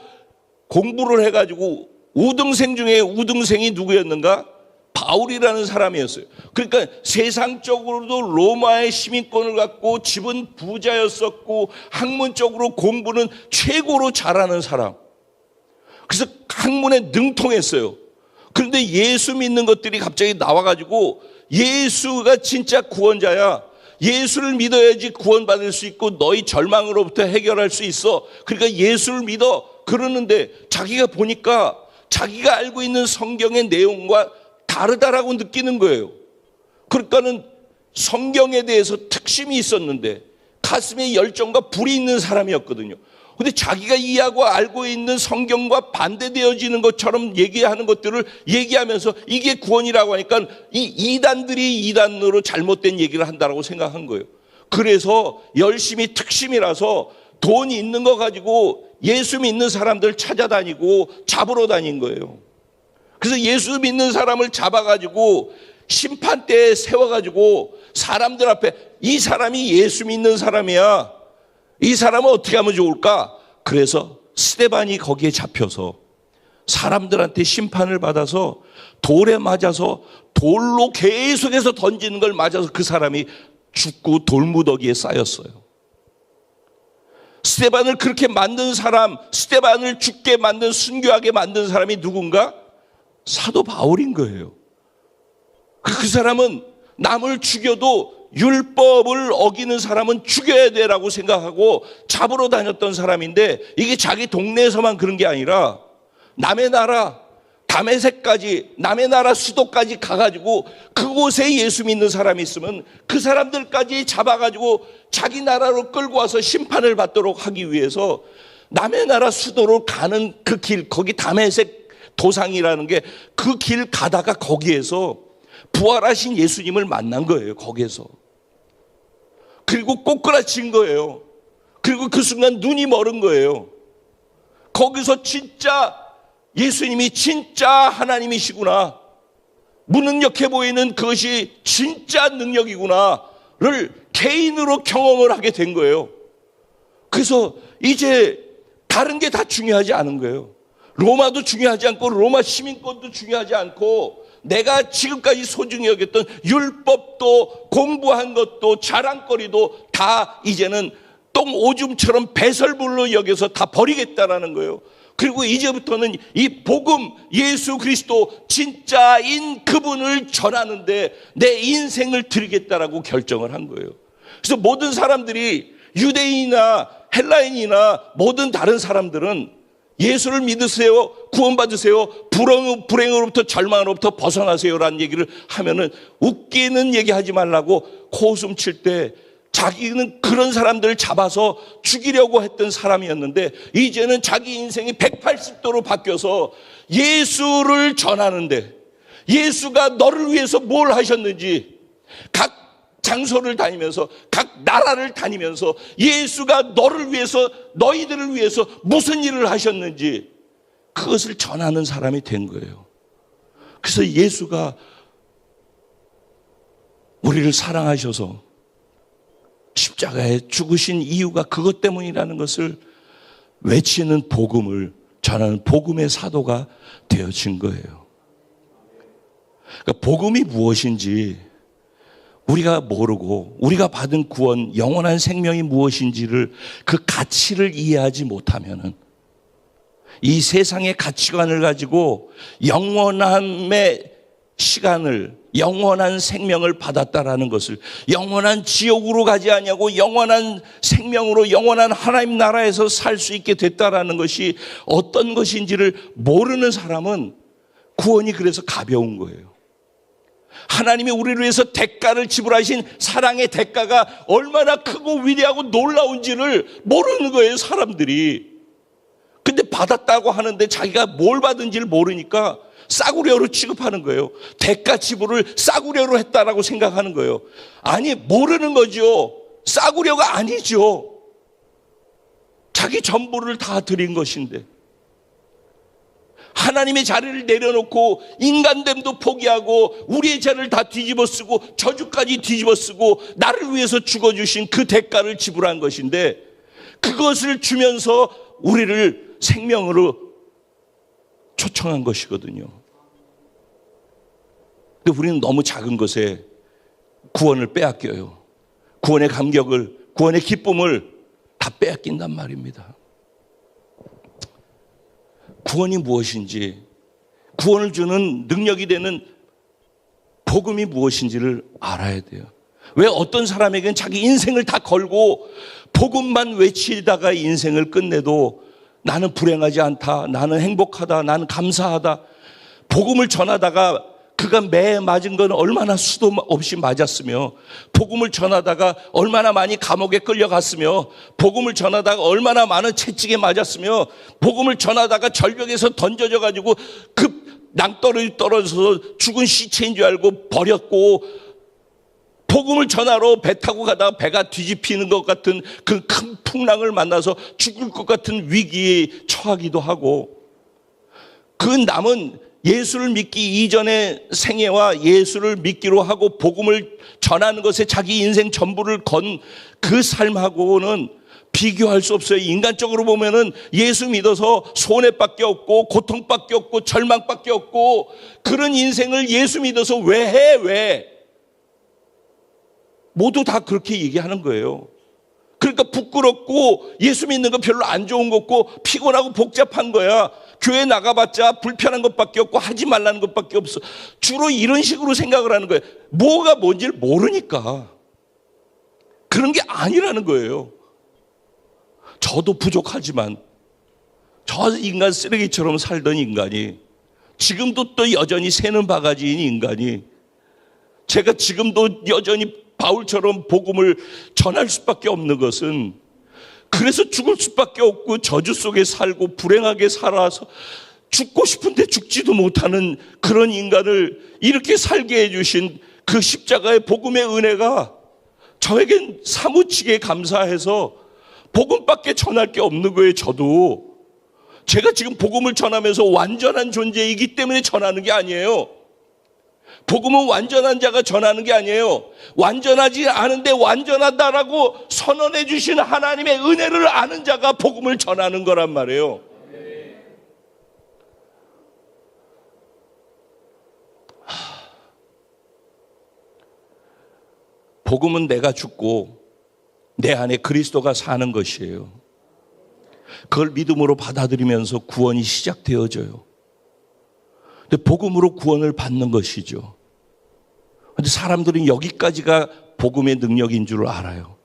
Speaker 1: 공부를 해가지고 우등생 중에 우등생이 누구였는가? 바울이라는 사람이었어요. 그러니까 세상적으로도 로마의 시민권을 갖고 집은 부자였었고 학문적으로 공부는 최고로 잘하는 사람. 그래서 학문에 능통했어요. 그런데 예수 믿는 것들이 갑자기 나와가지고 예수가 진짜 구원자야. 예수를 믿어야지 구원받을 수 있고 너희 절망으로부터 해결할 수 있어. 그러니까 예수를 믿어. 그러는데 자기가 보니까 자기가 알고 있는 성경의 내용과 다르다라고 느끼는 거예요. 그러니까는 성경에 대해서 특심이 있었는데 가슴에 열정과 불이 있는 사람이었거든요. 근데 자기가 이해하고 알고 있는 성경과 반대되어지는 것처럼 얘기하는 것들을 얘기하면서 이게 구원이라고 하니까 이 이단들이 이단으로 잘못된 얘기를 한다라고 생각한 거예요. 그래서 열심히 특심이라서 돈 있는 거 가지고 예수 믿는 사람들 찾아다니고 잡으러 다닌 거예요. 그래서 예수 믿는 사람을 잡아가지고 심판대에 세워가지고 사람들 앞에 이 사람이 예수 믿는 사람이야. 이 사람은 어떻게 하면 좋을까? 그래서 스데반이 거기에 잡혀서 사람들한테 심판을 받아서 돌에 맞아서 돌로 계속해서 던지는 걸 맞아서 그 사람이 죽고 돌무더기에 쌓였어요. 스데반을 그렇게 만든 사람, 스데반을 죽게 만든, 순교하게 만든 사람이 누군가? 사도 바울인 거예요. 그 사람은 남을 죽여도 율법을 어기는 사람은 죽여야 되라고 생각하고 잡으러 다녔던 사람인데, 이게 자기 동네에서만 그런 게 아니라 남의 나라 다메섹까지, 남의 나라 수도까지 가가지고 그곳에 예수 믿는 사람이 있으면 그 사람들까지 잡아가지고 자기 나라로 끌고 와서 심판을 받도록 하기 위해서 남의 나라 수도로 가는 그 길, 거기 다메섹 도상이라는 게, 그 길 가다가 거기에서 부활하신 예수님을 만난 거예요. 거기에서. 그리고 꼬꾸라친 거예요. 그리고 그 순간 눈이 멀은 거예요. 거기서 진짜 예수님이 진짜 하나님이시구나, 무능력해 보이는 그것이 진짜 능력이구나를 개인으로 경험을 하게 된 거예요. 그래서 이제 다른 게 다 중요하지 않은 거예요. 로마도 중요하지 않고 로마 시민권도 중요하지 않고 내가 지금까지 소중히 여겼던 율법도, 공부한 것도, 자랑거리도 다 이제는 똥 오줌처럼 배설물로 여겨서 다 버리겠다라는 거예요. 그리고 이제부터는 이 복음, 예수 그리스도 진짜인 그분을 전하는데 내 인생을 드리겠다라고 결정을 한 거예요. 그래서 모든 사람들이, 유대인이나 헬라인이나 모든 다른 사람들은 예수를 믿으세요, 구원받으세요, 불행으로부터, 절망으로부터 벗어나세요라는 얘기를 하면은 웃기는 얘기하지 말라고 코웃음 칠 때 자기는 그런 사람들을 잡아서 죽이려고 했던 사람이었는데, 이제는 자기 인생이 180도로 바뀌어서 예수를 전하는데, 예수가 너를 위해서 뭘 하셨는지, 각 장소를 다니면서, 각 나라를 다니면서 예수가 너를 위해서, 너희들을 위해서 무슨 일을 하셨는지 그것을 전하는 사람이 된 거예요. 그래서 예수가 우리를 사랑하셔서 십자가에 죽으신 이유가 그것 때문이라는 것을 외치는 복음을 전하는 복음의 사도가 되어진 거예요. 그러니까 복음이 무엇인지 우리가 모르고, 우리가 받은 구원, 영원한 생명이 무엇인지를, 그 가치를 이해하지 못하면은 이 세상의 가치관을 가지고 영원함의 시간을, 영원한 생명을 받았다라는 것을, 영원한 지옥으로 가지 아니하고 영원한 생명으로 영원한 하나님 나라에서 살 수 있게 됐다라는 것이 어떤 것인지를 모르는 사람은 구원이 그래서 가벼운 거예요. 하나님이 우리를 위해서 대가를 지불하신 사랑의 대가가 얼마나 크고 위대하고 놀라운지를 모르는 거예요, 사람들이. 근데 받았다고 하는데 자기가 뭘 받은지를 모르니까 싸구려로 취급하는 거예요. 대가 지불을 싸구려로 했다라고 생각하는 거예요. 아니, 모르는 거죠. 싸구려가 아니죠. 자기 전부를 다 드린 것인데, 하나님의 자리를 내려놓고 인간됨도 포기하고 우리의 자리를 다 뒤집어 쓰고 저주까지 뒤집어 쓰고 나를 위해서 죽어주신 그 대가를 지불한 것인데, 그것을 주면서 우리를 생명으로 초청한 것이거든요. 근데 우리는 너무 작은 것에 구원을 빼앗겨요. 구원의 감격을, 구원의 기쁨을 다 빼앗긴단 말입니다. 구원이 무엇인지, 구원을 주는 능력이 되는 복음이 무엇인지를 알아야 돼요. 왜 어떤 사람에게는 자기 인생을 다 걸고 복음만 외치다가 인생을 끝내도 나는 불행하지 않다, 나는 행복하다, 나는 감사하다, 복음을 전하다가 그가 매 맞은 건 얼마나 수도 없이 맞았으며, 복음을 전하다가 얼마나 많이 감옥에 끌려갔으며, 복음을 전하다가 얼마나 많은 채찍에 맞았으며, 복음을 전하다가 절벽에서 던져져 가지고 급 낭떠러지 떨어져서 죽은 시체인 줄 알고 버렸고, 복음을 전하러 배 타고 가다가 배가 뒤집히는 것 같은 그 큰 풍랑을 만나서 죽을 것 같은 위기에 처하기도 하고, 그 남은 예수를 믿기 이전의 생애와 예수를 믿기로 하고 복음을 전하는 것에 자기 인생 전부를 건 그 삶하고는 비교할 수 없어요. 인간적으로 보면은 예수 믿어서 손해밖에 없고 고통밖에 없고 절망밖에 없고, 그런 인생을 예수 믿어서 왜 해? 왜? 모두 다 그렇게 얘기하는 거예요. 그러니까 부끄럽고 예수 믿는 거 별로 안 좋은 거 같고 피곤하고 복잡한 거야. 교회 나가봤자 불편한 것밖에 없고 하지 말라는 것밖에 없어. 주로 이런 식으로 생각을 하는 거예요. 뭐가 뭔지를 모르니까. 그런 게 아니라는 거예요. 저도 부족하지만 저 인간 쓰레기처럼 살던 인간이, 지금도 또 여전히 새는 바가지인 인간이, 제가 지금도 여전히 바울처럼 복음을 전할 수밖에 없는 것은, 그래서 죽을 수밖에 없고 저주 속에 살고 불행하게 살아서 죽고 싶은데 죽지도 못하는 그런 인간을 이렇게 살게 해주신 그 십자가의 복음의 은혜가 저에겐 사무치게 감사해서 복음밖에 전할 게 없는 거예요. 저도 제가 지금 복음을 전하면서 완전한 존재이기 때문에 전하는 게 아니에요. 복음은 완전한 자가 전하는 게 아니에요. 완전하지 않은데 완전하다라고 선언해 주신 하나님의 은혜를 아는 자가 복음을 전하는 거란 말이에요. 복음은 내가 죽고 내 안에 그리스도가 사는 것이에요. 그걸 믿음으로 받아들이면서 구원이 시작되어져요. 근데 복음으로 구원을 받는 것이죠. 근데 사람들은 여기까지가 복음의 능력인 줄 알아요.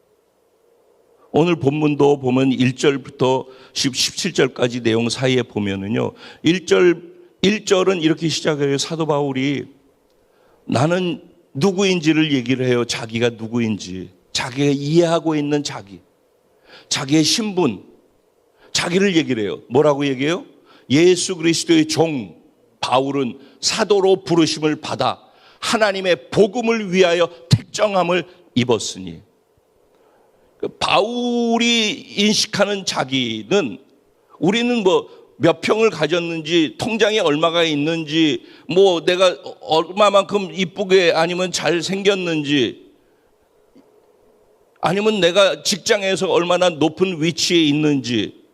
Speaker 1: 오늘 본문도 보면 1절부터 17절까지 내용 사이에 보면은요, 1절은 이렇게 시작해요. 사도 바울이 나는 누구인지를 얘기를 해요. 자기가 누구인지, 자기가 이해하고 있는 자기의 신분, 자기를 얘기를 해요. 뭐라고 얘기해요? 예수 그리스도의 종 바울은 사도로 부르심을 받아 하나님의 복음을 위하여 택정함을 입었으니. 바울이 인식하는 자기는, 우리는 뭐 몇 평을 가졌는지, 통장에 얼마가 있는지, 뭐 내가 얼마만큼 이쁘게 아니면 잘 생겼는지, 아니면 내가 직장에서 얼마나 높은 위치에 있는지,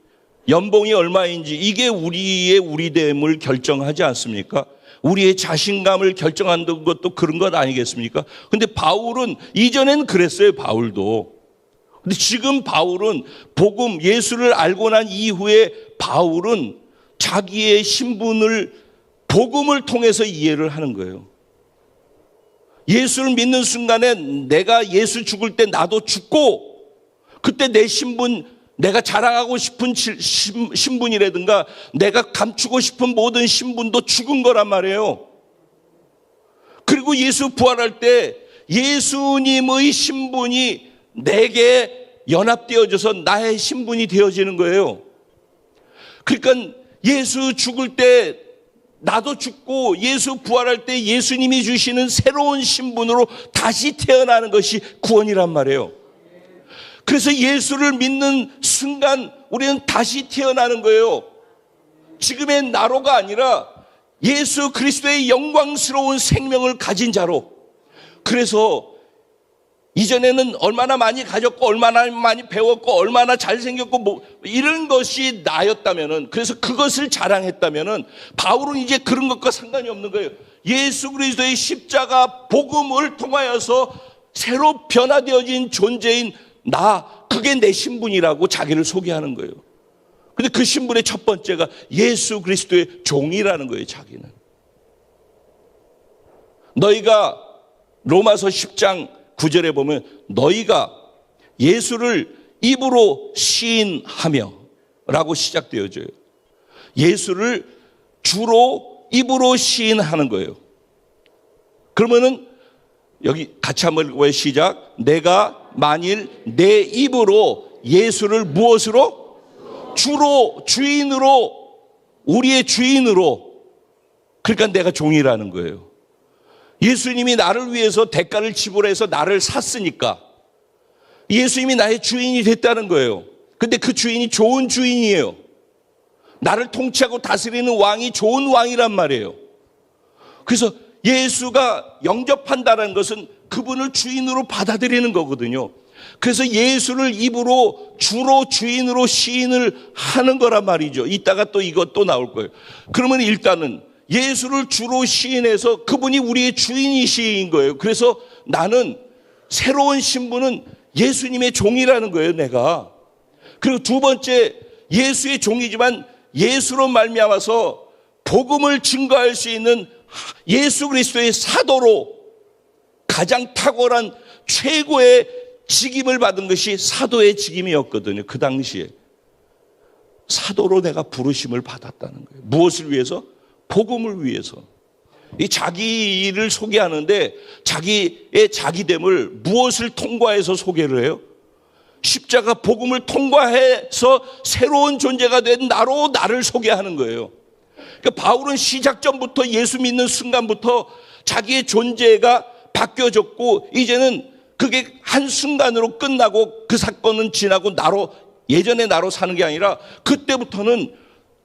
Speaker 1: 연봉이 얼마인지, 이게 우리의 우리됨을 결정하지 않습니까? 우리의 자신감을 결정하는 것도 그런 것 아니겠습니까? 근데 바울은 이전엔 그랬어요. 바울도. 근데 지금 바울은 복음, 예수를 알고 난 이후에 바울은 자기의 신분을 복음을 통해서 이해를 하는 거예요. 예수를 믿는 순간에 내가 예수 죽을 때 나도 죽고, 그때 내 신분, 내가 자랑하고 싶은 신분이라든가 내가 감추고 싶은 모든 신분도 죽은 거란 말이에요. 그리고 예수 부활할 때 예수님의 신분이 내게 연합되어져서 나의 신분이 되어지는 거예요. 그러니까 예수 죽을 때 나도 죽고, 예수 부활할 때 예수님이 주시는 새로운 신분으로 다시 태어나는 것이 구원이란 말이에요. 그래서 예수를 믿는 순간 우리는 다시 태어나는 거예요. 지금의 나로가 아니라 예수 그리스도의 영광스러운 생명을 가진 자로. 그래서 이전에는 얼마나 많이 가졌고 얼마나 많이 배웠고 얼마나 잘생겼고 뭐 이런 것이 나였다면은, 그래서 그것을 자랑했다면은, 바울은 이제 그런 것과 상관이 없는 거예요. 예수 그리스도의 십자가 복음을 통하여서 새로 변화되어진 존재인 나, 그게 내 신분이라고 자기를 소개하는 거예요. 근데 그 신분의 첫 번째가 예수 그리스도의 종이라는 거예요. 자기는. 너희가 로마서 10장 9절에 보면 너희가 예수를 입으로 시인하며 라고 그러면은 여기 같이 한번 읽어봐요. 시작. 내가 만일 내 입으로 예수를 무엇으로? 주로, 주인으로, 우리의 주인으로. 그러니까 내가 종이라는 거예요. 예수님이 나를 위해서 대가를 지불해서 나를 샀으니까 예수님이 나의 주인이 됐다는 거예요. 근데 그 주인이 좋은 주인이에요. 나를 통치하고 다스리는 왕이 좋은 왕이란 말이에요. 그래서 예수가 영접한다는 것은 그분을 주인으로 받아들이는 거거든요. 그래서 예수를 입으로 주로 주인으로 시인을 하는 거란 말이죠. 이따가 또 이것도 나올 거예요. 그러면 일단은 예수를 주로 시인해서 그분이 우리의 주인이신 거예요. 그래서 나는 새로운 신분은 예수님의 종이라는 거예요, 내가. 그리고 두 번째, 예수의 종이지만 예수로 말미암아서 복음을 증거할 수 있는 예수 그리스도의 사도로 가장 탁월한 최고의 직임을 받은 것이 사도의 직임이었거든요. 그 당시에. 사도로 내가 부르심을 받았다는 거예요. 무엇을 위해서? 복음을 위해서. 이 자기 일을 소개하는데 자기의 자기됨을 무엇을 통과해서 소개를 해요? 십자가 복음을 통과해서 새로운 존재가 된 나로 나를 소개하는 거예요. 그러니까 바울은 시작전부터 예수 믿는 순간부터 자기의 존재가 바뀌어졌고 이제는 그게 한순간으로 끝나고 그 사건은 지나고 나로 예전의 나로 사는 게 아니라 그때부터는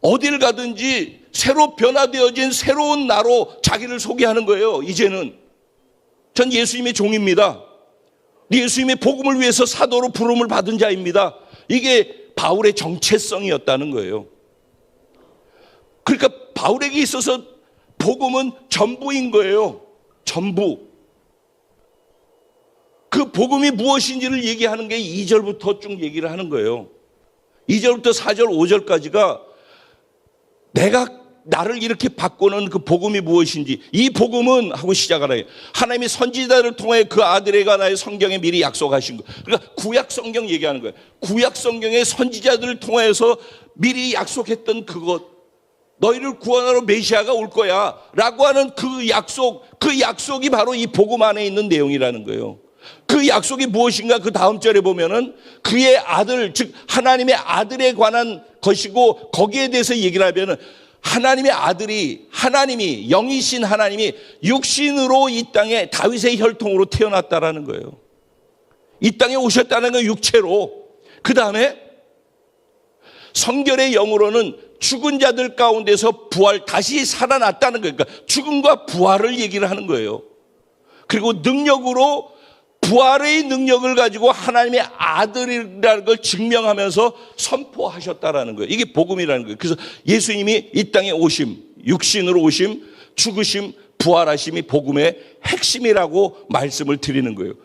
Speaker 1: 어딜 가든지 새로 변화되어진 새로운 나로 자기를 소개하는 거예요. 이제는 전 예수님의 종입니다. 예수님의 복음을 위해서 사도로 부름을 받은 자입니다. 이게 바울의 정체성이었다는 거예요. 그러니까 바울에게 있어서 복음은 전부인 거예요. 전부. 그 복음이 무엇인지를 얘기하는 게 2절부터 쭉 얘기를 하는 거예요. 2절부터 4절, 5절까지가 내가 나를 이렇게 바꾸는 그 복음이 무엇인지, 이 복음은 하고 시작하라. 하나님이 선지자를 통해 그 아들에 관하여 성경에 미리 약속하신 거. 그러니까 구약 성경 얘기하는 거예요. 구약 성경의 선지자들을 통해서 미리 약속했던 그것, 너희를 구원하러 메시아가 올 거야 라고 하는 그 약속이 바로 이 복음 안에 있는 내용이라는 거예요. 그 약속이 무엇인가? 그 다음 절에 보면은 그의 아들, 즉 하나님의 아들에 관한 것이고, 거기에 대해서 얘기를 하면은 하나님의 아들이, 하나님이, 영이신 하나님이 육신으로 이 땅에 다윗의 혈통으로 태어났다라는 거예요. 이 땅에 오셨다는 건 육체로. 그 다음에 성결의 영으로는 죽은 자들 가운데서 다시 살아났다는 거예요. 그러니까 죽음과 부활을 얘기를 하는 거예요. 그리고 능력으로, 부활의 능력을 가지고 하나님의 아들이라는 걸 증명하면서 선포하셨다라는 거예요. 이게 복음이라는 거예요. 그래서 예수님이 이 땅에 오심, 육신으로 오심, 죽으심, 부활하심이 복음의 핵심이라고 말씀을 드리는 거예요.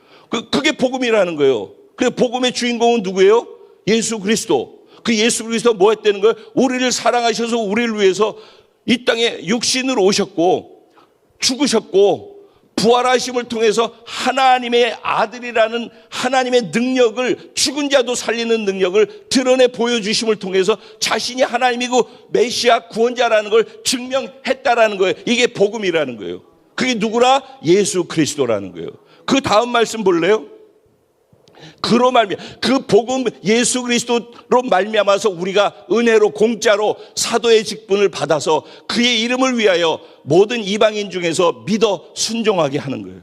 Speaker 1: 그게 복음이라는 거예요. 그래서 복음의 주인공은 누구예요? 예수 그리스도. 그 예수 그리스도가 뭐 했다는 거예요? 우리를 사랑하셔서 우리를 위해서 이 땅에 육신으로 오셨고 죽으셨고 부활하심을 통해서 하나님의 아들이라는 하나님의 능력을, 죽은 자도 살리는 능력을 드러내 보여주심을 통해서 자신이 하나님이고 메시아 구원자라는 걸 증명했다라는 거예요. 이게 복음이라는 거예요. 그게 누구라? 예수 그리스도라는 거예요. 그 다음 말씀 볼래요? 그 복음 예수 그리스도로 말미암아서 우리가 은혜로 공짜로 사도의 직분을 받아서 그의 이름을 위하여 모든 이방인 중에서 믿어 순종하게 하는 거예요.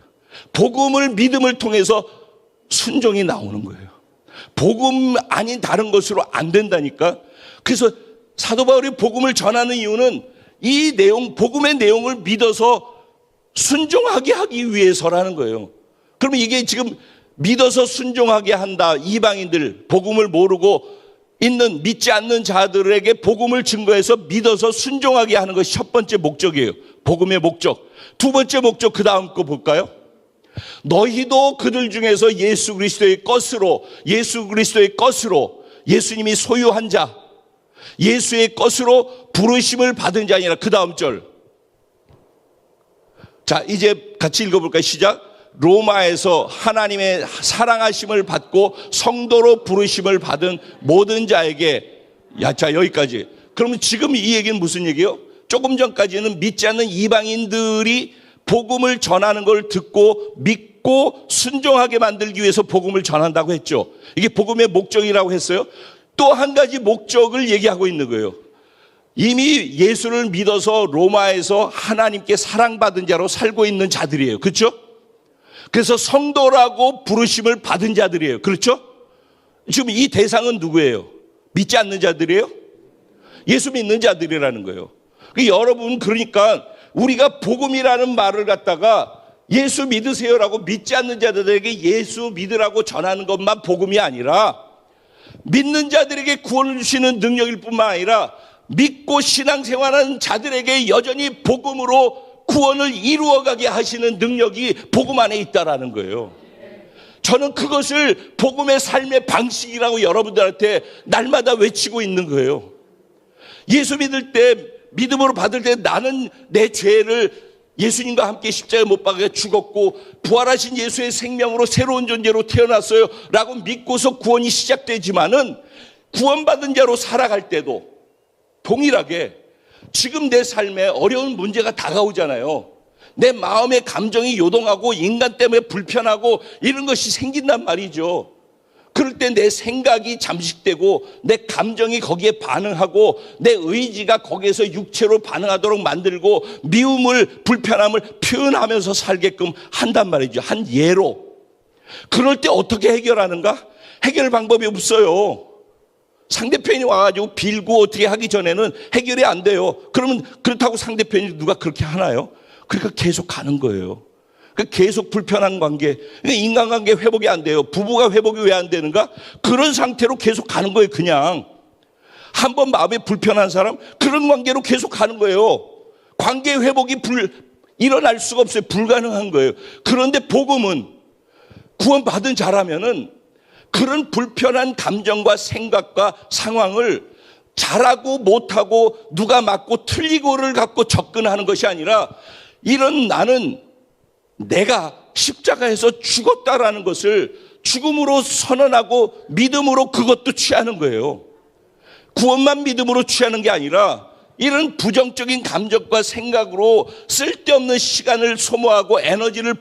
Speaker 1: 복음을 믿음을 통해서 순종이 나오는 거예요. 복음 아닌 다른 것으로 안 된다니까. 그래서 사도 바울이 복음을 전하는 이유는 이 내용, 복음의 내용을 믿어서 순종하게 하기 위해서라는 거예요. 그러면 이게 지금 믿어서 순종하게 한다. 이방인들, 복음을 모르고 있는 믿지 않는 자들에게 복음을 증거해서 믿어서 순종하게 하는 것이 첫 번째 목적이에요. 복음의 목적. 두 번째 목적, 그 다음 거 볼까요? 너희도 그들 중에서 예수 그리스도의 것으로, 예수님이 소유한 자, 예수의 것으로 부르심을 받은 자니라. 그 다음 절. 자, 이제 같이 읽어볼까요? 시작. 로마에서 하나님의 사랑하심을 받고 성도로 부르심을 받은 모든 자에게. 자, 여기까지. 그러면 지금 이 얘기는 무슨 얘기예요? 조금 전까지는 믿지 않는 이방인들이 복음을 전하는 걸 듣고 믿고 순종하게 만들기 위해서 복음을 전한다고 했죠. 이게 복음의 목적이라고 했어요. 또 한 가지 목적을 얘기하고 있는 거예요. 이미 예수를 믿어서 로마에서 하나님께 사랑받은 자로 살고 있는 자들이에요. 그렇죠? 그래서 성도라고 부르심을 받은 자들이에요. 그렇죠? 지금 이 대상은 누구예요? 믿지 않는 자들이에요? 예수 믿는 자들이라는 거예요. 여러분, 그러니까 우리가 복음이라는 말을 갖다가 예수 믿으세요라고 믿지 않는 자들에게 예수 믿으라고 전하는 것만 복음이 아니라 믿는 자들에게 구원을 주시는 능력일 뿐만 아니라 믿고 신앙생활하는 자들에게 여전히 복음으로 구원을 이루어가게 하시는 능력이 복음 안에 있다라는 거예요. 저는 그것을 복음의 삶의 방식이라고 여러분들한테 날마다 외치고 있는 거예요. 예수 믿을 때, 믿음으로 받을 때 나는 내 죄를 예수님과 함께 십자가에 못 박아 죽었고 부활하신 예수의 생명으로 새로운 존재로 태어났어요 라고 믿고서 구원이 시작되지만은 구원받은 자로 살아갈 때도 동일하게 지금 내 삶에 어려운 문제가 다가오잖아요. 내 마음의 감정이 요동하고 인간 때문에 불편하고 이런 것이 생긴단 말이죠. 그럴 때 내 생각이 잠식되고 내 감정이 거기에 반응하고 내 의지가 거기에서 육체로 반응하도록 만들고 미움을, 불편함을 표현하면서 살게끔 한단 말이죠. 한 예로. 그럴 때 어떻게 해결하는가? 해결 방법이 없어요. 상대편이 와가지고 빌고 어떻게 하기 전에는 해결이 안 돼요. 그러면 그렇다고 상대편이 누가 그렇게 하나요? 그러니까 계속 가는 거예요. 계속 불편한 관계, 인간관계 회복이 안 돼요. 부부가 회복이 왜 안 되는가? 그런 상태로 계속 가는 거예요. 그냥 한번 마음에 불편한 사람 그런 관계로 계속 가는 거예요. 관계 회복이 일어날 수가 없어요. 불가능한 거예요. 그런데 복음은 구원받은 자라면은 그런 불편한 감정과 생각과 상황을 잘하고 못하고 누가 맞고 틀리고를 갖고 접근하는 것이 아니라 이런 나는 내가 십자가에서 죽었다라는 것을 죽음으로 선언하고 믿음으로 그것도 취하는 거예요. 구원만 믿음으로 취하는 게 아니라 이런 부정적인 감정과 생각으로 쓸데없는 시간을 소모하고 에너지를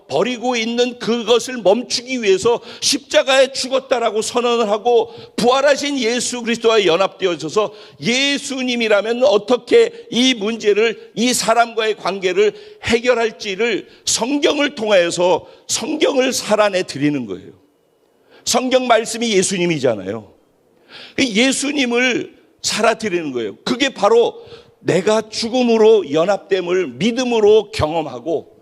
Speaker 1: 버리고 있는 그것을 멈추기 위해서 십자가에 죽었다라고 선언을 하고 부활하신 예수 그리스도와 연합되어 있어서 예수님이라면 어떻게 이 문제를, 이 사람과의 관계를 해결할지를 성경을 통하여서 성경을 살아내 드리는 거예요. 성경 말씀이 예수님이잖아요. 예수님을 살아드리는 거예요. 그게 바로 내가 죽음으로 연합됨을 믿음으로 경험하고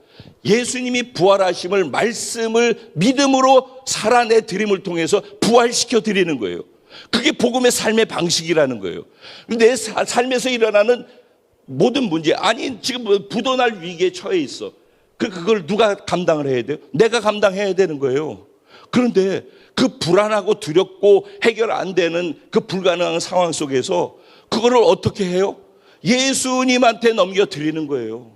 Speaker 1: 예수님이 부활하심을 말씀을 믿음으로 살아내 드림을 통해서 부활시켜 드리는 거예요. 그게 복음의 삶의 방식이라는 거예요. 내 삶에서 일어나는 모든 문제, 아니 지금 부도날 위기에 처해 있어. 그걸 누가 감당을 해야 돼요? 내가 감당해야 되는 거예요. 그런데 그 불안하고 두렵고 해결 안 되는 그 불가능한 상황 속에서 그거를 어떻게 해요? 예수님한테 넘겨드리는 거예요.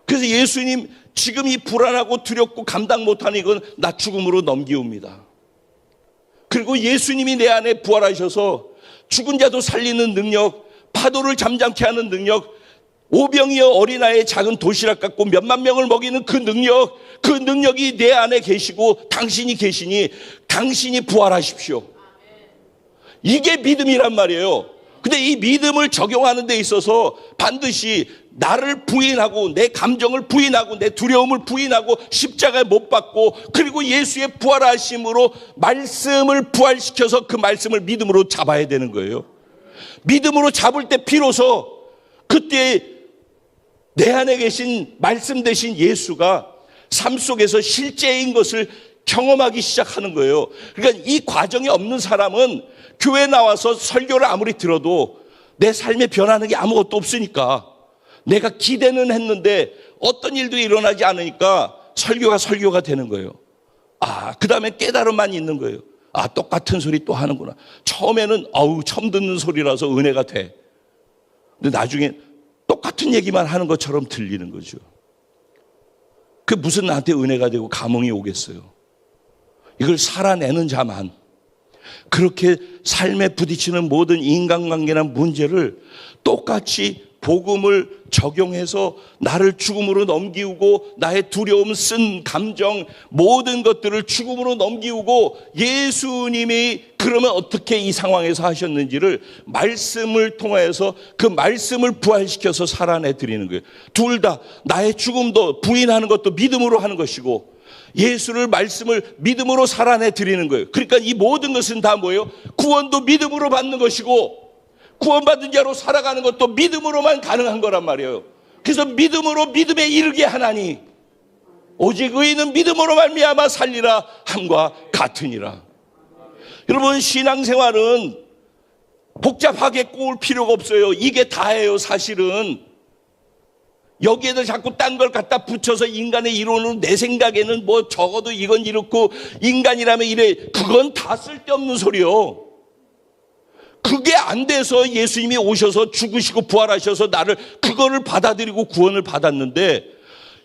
Speaker 1: 그래서 예수님, 지금 이 불안하고 두렵고 감당 못하는 이건 나 죽음으로 넘기옵니다. 그리고 예수님이 내 안에 부활하셔서 죽은 자도 살리는 능력, 파도를 잠잠케 하는 능력, 오병이어 어린아이의 작은 도시락 갖고 몇만 명을 먹이는 그 능력이 내 안에 계시고 당신이 계시니 당신이 부활하십시오. 이게 믿음이란 말이에요. 근데 이 믿음을 적용하는 데 있어서 반드시 나를 부인하고 내 감정을 부인하고 내 두려움을 부인하고 십자가에 못 박고 그리고 예수의 부활하심으로 말씀을 부활시켜서 그 말씀을 믿음으로 잡아야 되는 거예요. 믿음으로 잡을 때 비로소 그때 내 안에 계신 말씀 되신 예수가 삶 속에서 실제인 것을 경험하기 시작하는 거예요. 그러니까 이 과정이 없는 사람은 교회 나와서 설교를 아무리 들어도 내 삶에 변하는 게 아무것도 없으니까 내가 기대는 했는데 어떤 일도 일어나지 않으니까 설교가 되는 거예요. 그 다음에 깨달음만 있는 거예요. 똑같은 소리 또 하는구나. 처음에는 처음 듣는 소리라서 은혜가 돼. 근데 나중에 똑같은 얘기만 하는 것처럼 들리는 거죠. 그게 무슨 나한테 은혜가 되고 감흥이 오겠어요. 이걸 살아내는 자만 그렇게 삶에 부딪히는 모든 인간관계나 문제를 똑같이 복음을 적용해서 나를 죽음으로 넘기우고 나의 두려움, 쓴 감정, 모든 것들을 죽음으로 넘기우고 예수님이 그러면 어떻게 이 상황에서 하셨는지를 말씀을 통하여서 그 말씀을 부활시켜서 살아내 드리는 거예요. 둘 다 나의 죽음도 부인하는 것도 믿음으로 하는 것이고 예수를 말씀을 믿음으로 살아내 드리는 거예요. 그러니까 이 모든 것은 다 뭐예요? 구원도 믿음으로 받는 것이고 구원받은 자로 살아가는 것도 믿음으로만 가능한 거란 말이에요. 그래서 믿음으로 믿음에 이르게 하나니 오직 의인은 믿음으로 말미암아 살리라 함과 같으니라. 여러분, 신앙생활은 복잡하게 꾸울 필요가 없어요. 이게 다예요. 사실은 여기에다 자꾸 딴 걸 갖다 붙여서 인간의 이론은 내 생각에는 뭐 적어도 이건 이렇고 인간이라면 이래, 그건 다 쓸데없는 소리요. 그게 안 돼서 예수님이 오셔서 죽으시고 부활하셔서 나를 그거를 받아들이고 구원을 받았는데,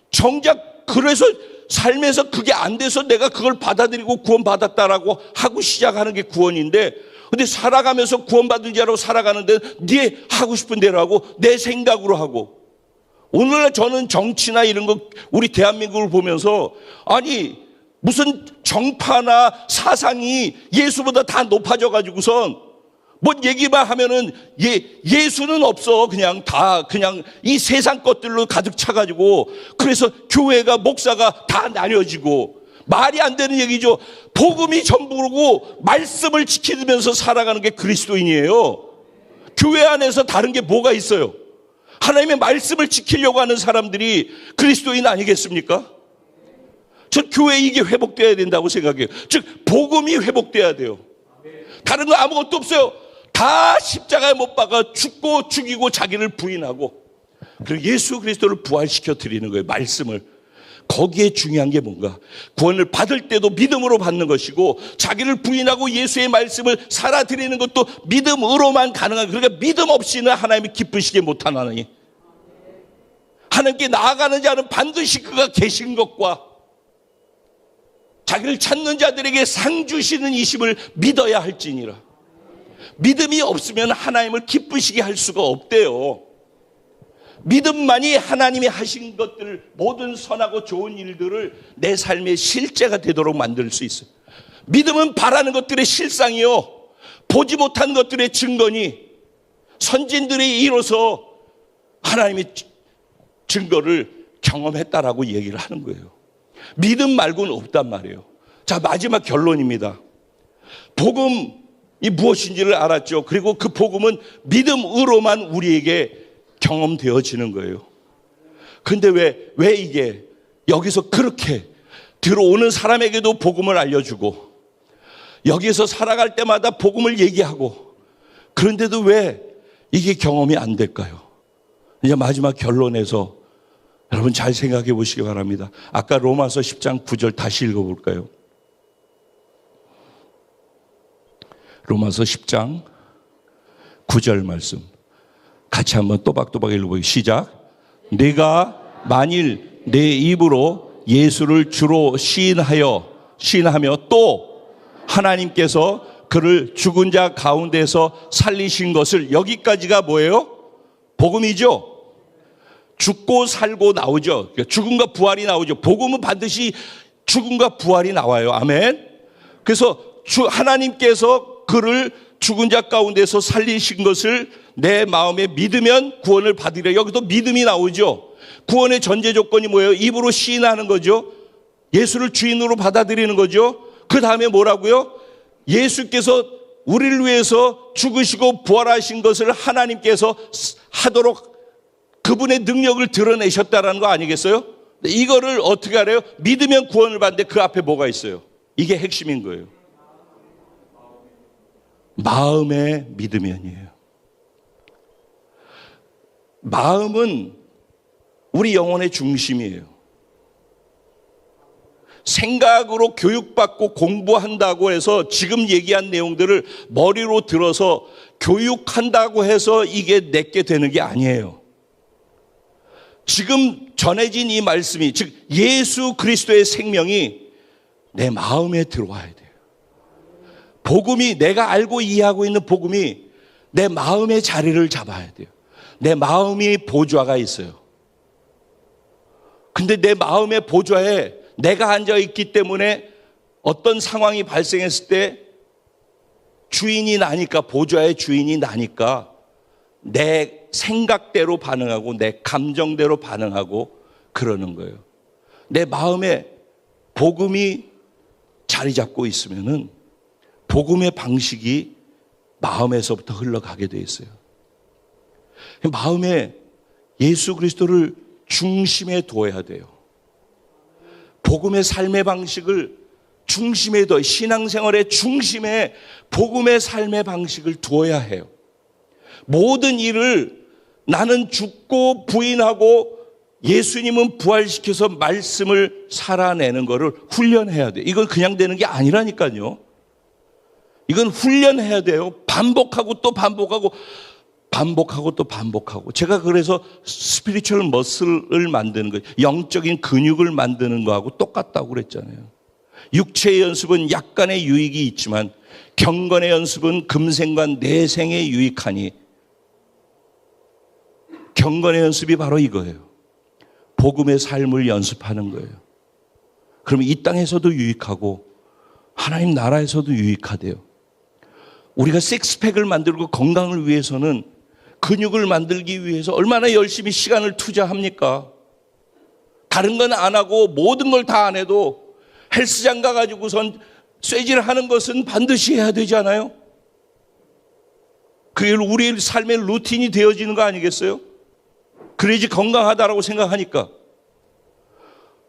Speaker 1: 정작 그래서 삶에서 그게 안 돼서 내가 그걸 받아들이고 구원받았다라고 하고 시작하는 게 구원인데, 근데 살아가면서 구원받은 자로 살아가는데 네 하고 싶은 대로 하고 내 생각으로 하고, 오늘날 저는 정치나 이런 거 우리 대한민국을 보면서 아니 무슨 정파나 사상이 예수보다 다 높아져 가지고선 뭔 얘기만 하면은 예수는 없어. 그냥 이 세상 것들로 가득 차가지고, 그래서 교회가 목사가 다 나뉘어지고, 말이 안 되는 얘기죠. 복음이 전부고 말씀을 지키면서 살아가는 게 그리스도인이에요. 교회 안에서 다른 게 뭐가 있어요? 하나님의 말씀을 지키려고 하는 사람들이 그리스도인 아니겠습니까? 저 교회 이게 회복돼야 된다고 생각해요. 즉 복음이 회복돼야 돼요. 다른 거 아무것도 없어요. 다 십자가에 못 박아 죽고 죽이고 자기를 부인하고, 그리고 예수 그리스도를 부활시켜 드리는 거예요. 말씀을. 거기에 중요한 게 뭔가? 구원을 받을 때도 믿음으로 받는 것이고, 자기를 부인하고 예수의 말씀을 살아드리는 것도 믿음으로만 가능한, 그러니까 믿음 없이는 하나님이 기쁘시게 못하나니, 하나님께 나아가는 자는 반드시 그가 계신 것과 자기를 찾는 자들에게 상 주시는 이심을 믿어야 할지니라. 믿음이 없으면 하나님을 기쁘시게 할 수가 없대요. 믿음만이 하나님이 하신 것들, 모든 선하고 좋은 일들을 내 삶의 실제가 되도록 만들 수 있어요. 믿음은 바라는 것들의 실상이요, 보지 못한 것들의 증거니, 선진들이 이뤄서 하나님의 증거를 경험했다라고 얘기를 하는 거예요. 믿음 말고는 없단 말이에요. 자, 마지막 결론입니다. 복음이 무엇인지를 알았죠. 그리고 그 복음은 믿음으로만 우리에게 경험되어지는 거예요. 근데 왜 이게 여기서 그렇게 들어오는 사람에게도 복음을 알려주고, 여기서 살아갈 때마다 복음을 얘기하고, 그런데도 왜 이게 경험이 안 될까요? 이제 마지막 결론에서 여러분 잘 생각해 보시기 바랍니다. 아까 로마서 10장 9절 다시 읽어볼까요? 로마서 10장 9절 말씀 같이 한번 또박또박 읽어보기 시작. 내가 만일 내 입으로 예수를 주로 시인하며 또 하나님께서 그를 죽은 자 가운데서 살리신 것을, 여기까지가 뭐예요? 복음이죠. 죽고 살고 나오죠. 죽음과 부활이 나오죠. 복음은 반드시 죽음과 부활이 나와요. 아멘. 그래서 하나님께서 그를 죽은 자 가운데서 살리신 것을 내 마음에 믿으면 구원을 받으려. 여기도 믿음이 나오죠. 구원의 전제 조건이 뭐예요? 입으로 시인하는 거죠. 예수를 주인으로 받아들이는 거죠. 그 다음에 뭐라고요? 예수께서 우리를 위해서 죽으시고 부활하신 것을 하나님께서 하도록 그분의 능력을 드러내셨다라는 거 아니겠어요? 이거를 어떻게 알아요? 믿으면 구원을 받는데 그 앞에 뭐가 있어요? 이게 핵심인 거예요. 마음의 믿으면이에요. 마음은 우리 영혼의 중심이에요. 생각으로 교육받고 공부한다고 해서 지금 얘기한 내용들을 머리로 들어서 교육한다고 해서 이게 내게 되는 게 아니에요. 지금 전해진 이 말씀이, 즉 예수 그리스도의 생명이 내 마음에 들어와야 돼요. 복음이, 내가 알고 이해하고 있는 복음이 내 마음의 자리를 잡아야 돼요. 내 마음이 보좌가 있어요. 근데 내 마음의 보좌에 내가 앉아 있기 때문에 어떤 상황이 발생했을 때 주인이 나니까, 보좌의 주인이 나니까 내 생각대로 반응하고 내 감정대로 반응하고 그러는 거예요. 내 마음에 복음이 자리 잡고 있으면은 복음의 방식이 마음에서부터 흘러가게 돼 있어요. 마음에 예수 그리스도를 중심에 두어야 돼요. 복음의 삶의 방식을 중심에 둬, 신앙생활의 중심에 복음의 삶의 방식을 두어야 해요. 모든 일을 나는 죽고 부인하고 예수님은 부활시켜서 말씀을 살아내는 것을 훈련해야 돼요. 이건 그냥 되는 게 아니라니까요. 이건 훈련해야 돼요. 반복하고 또 반복하고 반복하고 또 반복하고. 제가 그래서 스피리추얼 머슬을 만드는 거예요. 영적인 근육을 만드는 거하고 똑같다고 그랬잖아요. 육체의 연습은 약간의 유익이 있지만 경건의 연습은 금생과 내생에 유익하니, 경건의 연습이 바로 이거예요. 복음의 삶을 연습하는 거예요. 그러면 이 땅에서도 유익하고 하나님 나라에서도 유익하대요. 우리가 식스팩을 만들고 건강을 위해서는, 근육을 만들기 위해서 얼마나 열심히 시간을 투자합니까? 다른 건 안 하고 모든 걸 다 안 해도 헬스장 가가지고선 쇠질 하는 것은 반드시 해야 되잖아요. 그게 우리의 삶의 루틴이 되어지는 거 아니겠어요? 그래야지 건강하다라고 생각하니까.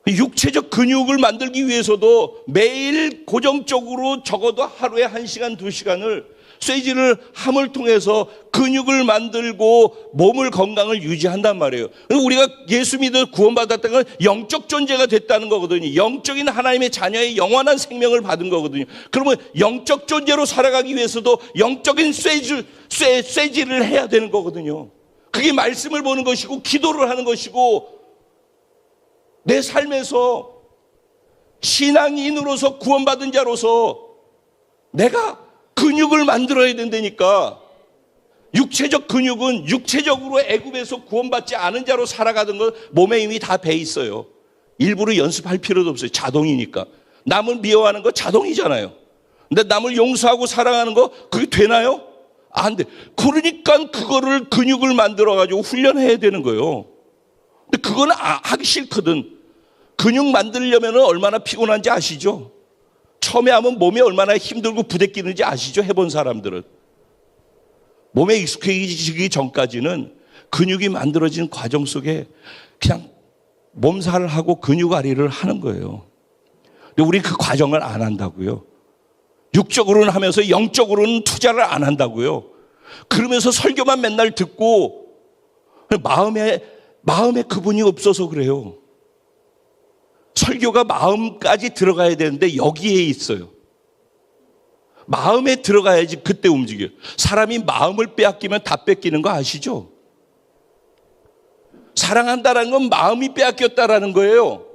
Speaker 1: 육체적 근육을 만들기 위해서도 매일 고정적으로 적어도 하루에 1시간, 2시간을 쇠질을 함을 통해서 근육을 만들고 몸을 건강을 유지한단 말이에요. 우리가 예수 믿어 구원받았다는 건 영적 존재가 됐다는 거거든요. 영적인 하나님의 자녀의 영원한 생명을 받은 거거든요. 그러면 영적 존재로 살아가기 위해서도 영적인 쇠질을 해야 되는 거거든요. 그게 말씀을 보는 것이고 기도를 하는 것이고, 내 삶에서 신앙인으로서 구원받은 자로서 내가 근육을 만들어야 된다니까. 육체적 근육은 육체적으로 애굽에서 구원받지 않은 자로 살아가던 건 몸에 이미 다 배 있어요. 일부러 연습할 필요도 없어요. 자동이니까. 남을 미워하는 거 자동이잖아요. 근데 남을 용서하고 사랑하는 거 그게 되나요? 안 돼. 그러니까 그거를 근육을 만들어가지고 훈련해야 되는 거예요. 근데 그거는 하기 싫거든. 근육 만들려면 얼마나 피곤한지 아시죠? 처음에 하면 몸이 얼마나 힘들고 부대끼는지 아시죠? 해본 사람들은. 몸에 익숙해지기 전까지는 근육이 만들어지는 과정 속에 그냥 몸살을 하고 근육아리를 하는 거예요. 근데 우리 그 과정을 안 한다고요. 육적으로는 하면서 영적으로는 투자를 안 한다고요. 그러면서 설교만 맨날 듣고 마음에 그분이 없어서 그래요. 설교가 마음까지 들어가야 되는데 여기에 있어요. 마음에 들어가야지 그때 움직여요. 사람이 마음을 빼앗기면 다 뺏기는 거 아시죠? 사랑한다는 건 마음이 빼앗겼다라는 거예요.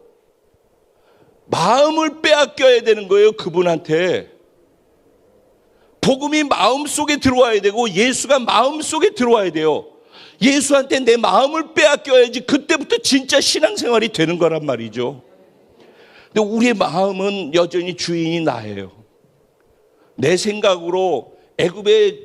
Speaker 1: 마음을 빼앗겨야 되는 거예요, 그분한테. 복음이 마음속에 들어와야 되고 예수가 마음속에 들어와야 돼요. 예수한테 내 마음을 빼앗겨야지 그때부터 진짜 신앙생활이 되는 거란 말이죠. 근데 우리의 마음은 여전히 주인이 나예요. 내 생각으로 애굽에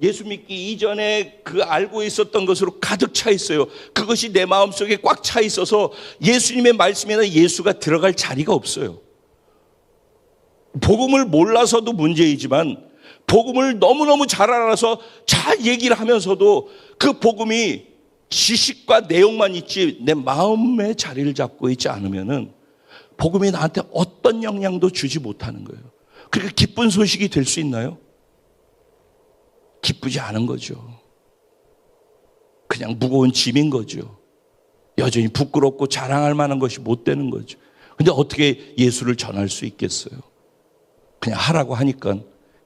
Speaker 1: 예수 믿기 이전에 그 알고 있었던 것으로 가득 차 있어요. 그것이 내 마음속에 꽉 차 있어서 예수님의 말씀이나 예수가 들어갈 자리가 없어요. 복음을 몰라서도 문제이지만 복음을 너무너무 잘 알아서 잘 얘기를 하면서도 그 복음이 지식과 내용만 있지 내 마음에 자리를 잡고 있지 않으면은 복음이 나한테 어떤 영향도 주지 못하는 거예요. 그러니까 기쁜 소식이 될 수 있나요? 기쁘지 않은 거죠. 그냥 무거운 짐인 거죠. 여전히 부끄럽고 자랑할 만한 것이 못 되는 거죠. 근데 어떻게 예수를 전할 수 있겠어요? 그냥 하라고 하니까,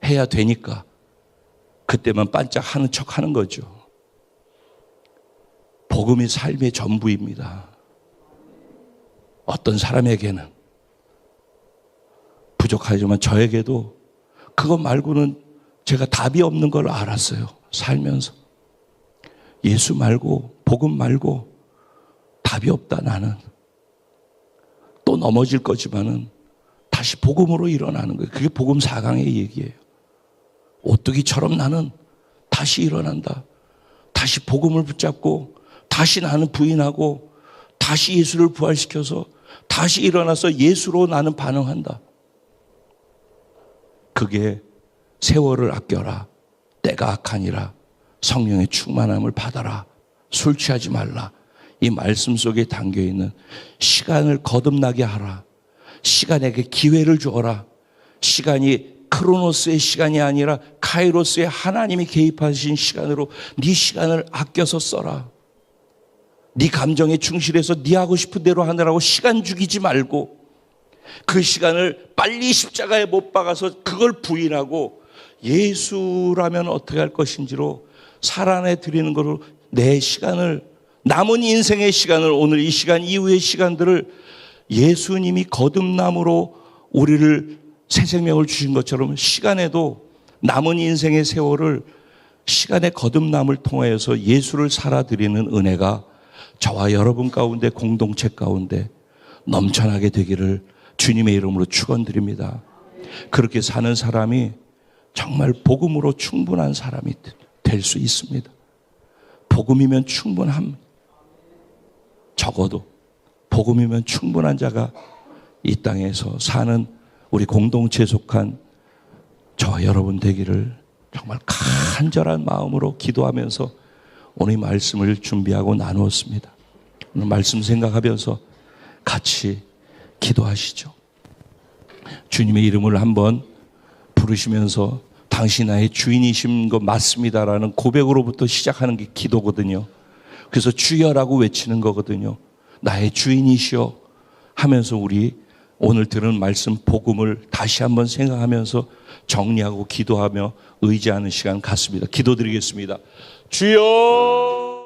Speaker 1: 해야 되니까 그때만 반짝 하는 척 하는 거죠. 복음이 삶의 전부입니다. 어떤 사람에게는 부족하지만 저에게도 그것 말고는 제가 답이 없는 걸 알았어요. 살면서. 예수 말고 복음 말고 답이 없다. 나는 또 넘어질 거지만은 다시 복음으로 일어나는 거예요. 그게 복음 4강의 얘기예요. 오뚜기처럼 나는 다시 일어난다. 다시 복음을 붙잡고 다시 나는 부인하고 다시 예수를 부활시켜서 다시 일어나서 예수로 나는 반응한다. 그게 세월을 아껴라. 때가 악하니라. 성령의 충만함을 받아라. 술 취하지 말라. 이 말씀 속에 담겨있는 시간을 거듭나게 하라. 시간에게 기회를 주어라. 시간이 크로노스의 시간이 아니라 카이로스의 하나님이 개입하신 시간으로 네 시간을 아껴서 써라. 네 감정에 충실해서 네 하고 싶은 대로 하느라고 시간 죽이지 말고 그 시간을 빨리 십자가에 못 박아서 그걸 부인하고 예수라면 어떻게 할 것인지로 살아내 드리는 것으로 내 시간을, 남은 인생의 시간을, 오늘 이 시간 이후의 시간들을 예수님이 거듭남으로 우리를 새 생명을 주신 것처럼 시간에도 남은 인생의 세월을 시간의 거듭남을 통하여서 예수를 살아드리는 은혜가 저와 여러분 가운데, 공동체 가운데 넘쳐나게 되기를 주님의 이름으로 축원드립니다. 그렇게 사는 사람이 정말 복음으로 충분한 사람이 될 수 있습니다. 복음이면 충분합니다. 적어도 복음이면 충분한 자가 이 땅에서 사는 우리 공동체에 속한 저와 여러분 되기를 정말 간절한 마음으로 기도하면서 오늘 말씀을 준비하고 나누었습니다. 오늘 말씀 생각하면서 같이 기도하시죠. 주님의 이름을 한번 부르시면서 당신 나의 주인이신 것 맞습니다라는 고백으로부터 시작하는 게 기도거든요. 그래서 주여라고 외치는 거거든요. 나의 주인이시여 하면서 우리 오늘 들은 말씀 복음을 다시 한번 생각하면서 정리하고 기도하며 의지하는 시간 갖습니다. 기도드리겠습니다. 주여